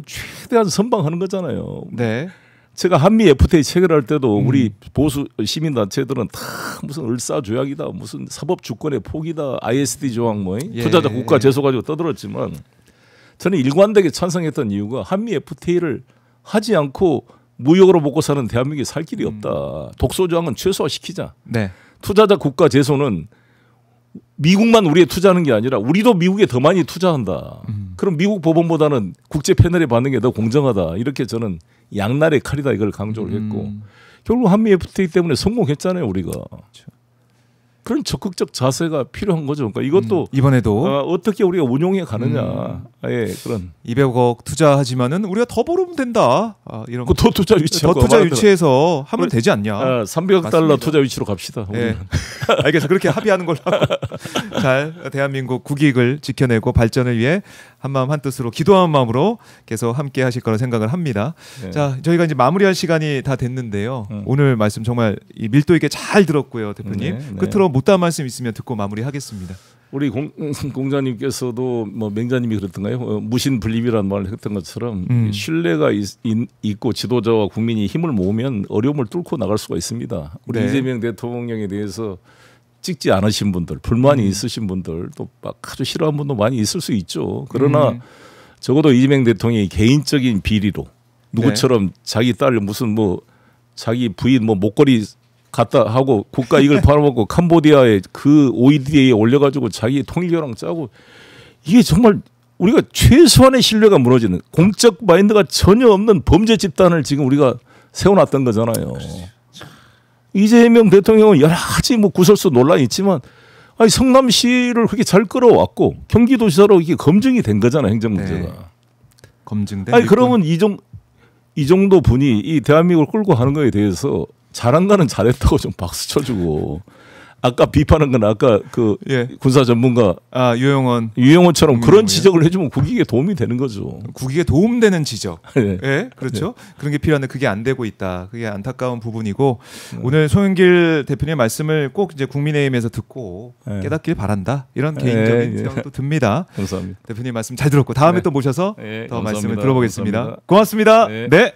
최대한 선방하는 거잖아요. 네. 제가 한미 FTA 체결할 때도 우리 보수 시민단체들은 다 무슨 을사조약이다, 무슨 사법 주권의 포기다, ISD 조항 뭐 투자자 국가 제소 가지고 떠들었지만 저는 일관되게 찬성했던 이유가 한미 FTA를 하지 않고 무역으로 먹고 사는 대한민국이 살 길이 없다. 독소 조항은 최소화시키자. 네. 투자자 국가 제소는 미국만 우리에 투자하는 게 아니라 우리도 미국에 더 많이 투자한다. 그럼 미국 법원보다는 국제 패널의 반응이 더 공정하다. 이렇게 저는 양날의 칼이다 이걸 강조를 했고 결국 한미 FTA 때문에 성공했잖아요 우리가. 그렇죠. 그런 적극적 자세가 필요한 거죠. 그러니까 이것도 이번에도 어떻게 우리가 운용해 가느냐. 예, 그런 200억 투자하지만은 우리가 더 벌으면 된다. 이런 더 투자 유치하고 더 투자 유치해서 하면 되지 않냐. 300억 맞습니다. 달러 투자 유치로 갑시다. 예. 알겠어. 그렇게 합의하는 걸로 하고 잘 대한민국 국익을 지켜내고 발전을 위해 한마음 한뜻으로 기도하는 마음으로 계속 함께 하실 거라 생각을 합니다. 네. 자, 저희가 이제 마무리할 시간이 다 됐는데요. 오늘 말씀 정말 이 밀도 있게 잘 들었고요, 대표님. 네. 끝으로 못다한 말씀 있으면 듣고 마무리하겠습니다. 우리 공자님께서도 뭐 맹자님이 그랬던가요? 무신분립이라는 말을 했던 것처럼 신뢰가 있고 지도자와 국민이 힘을 모으면 어려움을 뚫고 나갈 수가 있습니다. 우리 네. 이재명 대통령에 대해서 찍지 않으신 분들, 불만이 있으신 분들, 또 막 아주 싫어하는 분도 많이 있을 수 있죠. 그러나 적어도 이재명 대통령이 개인적인 비리로 누구처럼 자기 딸 무슨 뭐 자기 부인 뭐 목걸이 갖다 하고 국가 이익을 팔아먹고 캄보디아에 그 OED에 올려가지고 자기 통일교랑 짜고 이게 정말 우리가 최소한의 신뢰가 무너지는 공적 마인드가 전혀 없는 범죄 집단을 지금 우리가 세워놨던 거잖아요. 이재명 대통령은 여러 가지 뭐 구설수 논란이 있지만 아니 성남시를 그렇게 잘 끌어왔고 경기도지사로 이게 검증이 된 거잖아요. 행정 문제가. 네. 검증된. 아니 그러면 이 정도 분이 이 대한민국을 끌고 가는 거에 대해서 잘한 거는 잘했다고 좀 박수 쳐주고 아까 비판한 건 아까 그 군사 전문가 유영원처럼 그런 지적을 해주면 국익에 도움이 되는 거죠. 국익에 도움되는 지적. 네. 예, 그렇죠. 그런 게 필요한데 그게 안 되고 있다. 그게 안타까운 부분이고 오늘 송영길 대표님의 말씀을 꼭 이제 국민의힘에서 듣고 깨닫길 바란다. 이런 개인적인 생각도 듭니다. 감사합니다. 대표님 말씀 잘 들었고 다음에 또 모셔서 더 감사합니다. 말씀을 들어보겠습니다. 감사합니다. 고맙습니다. 네.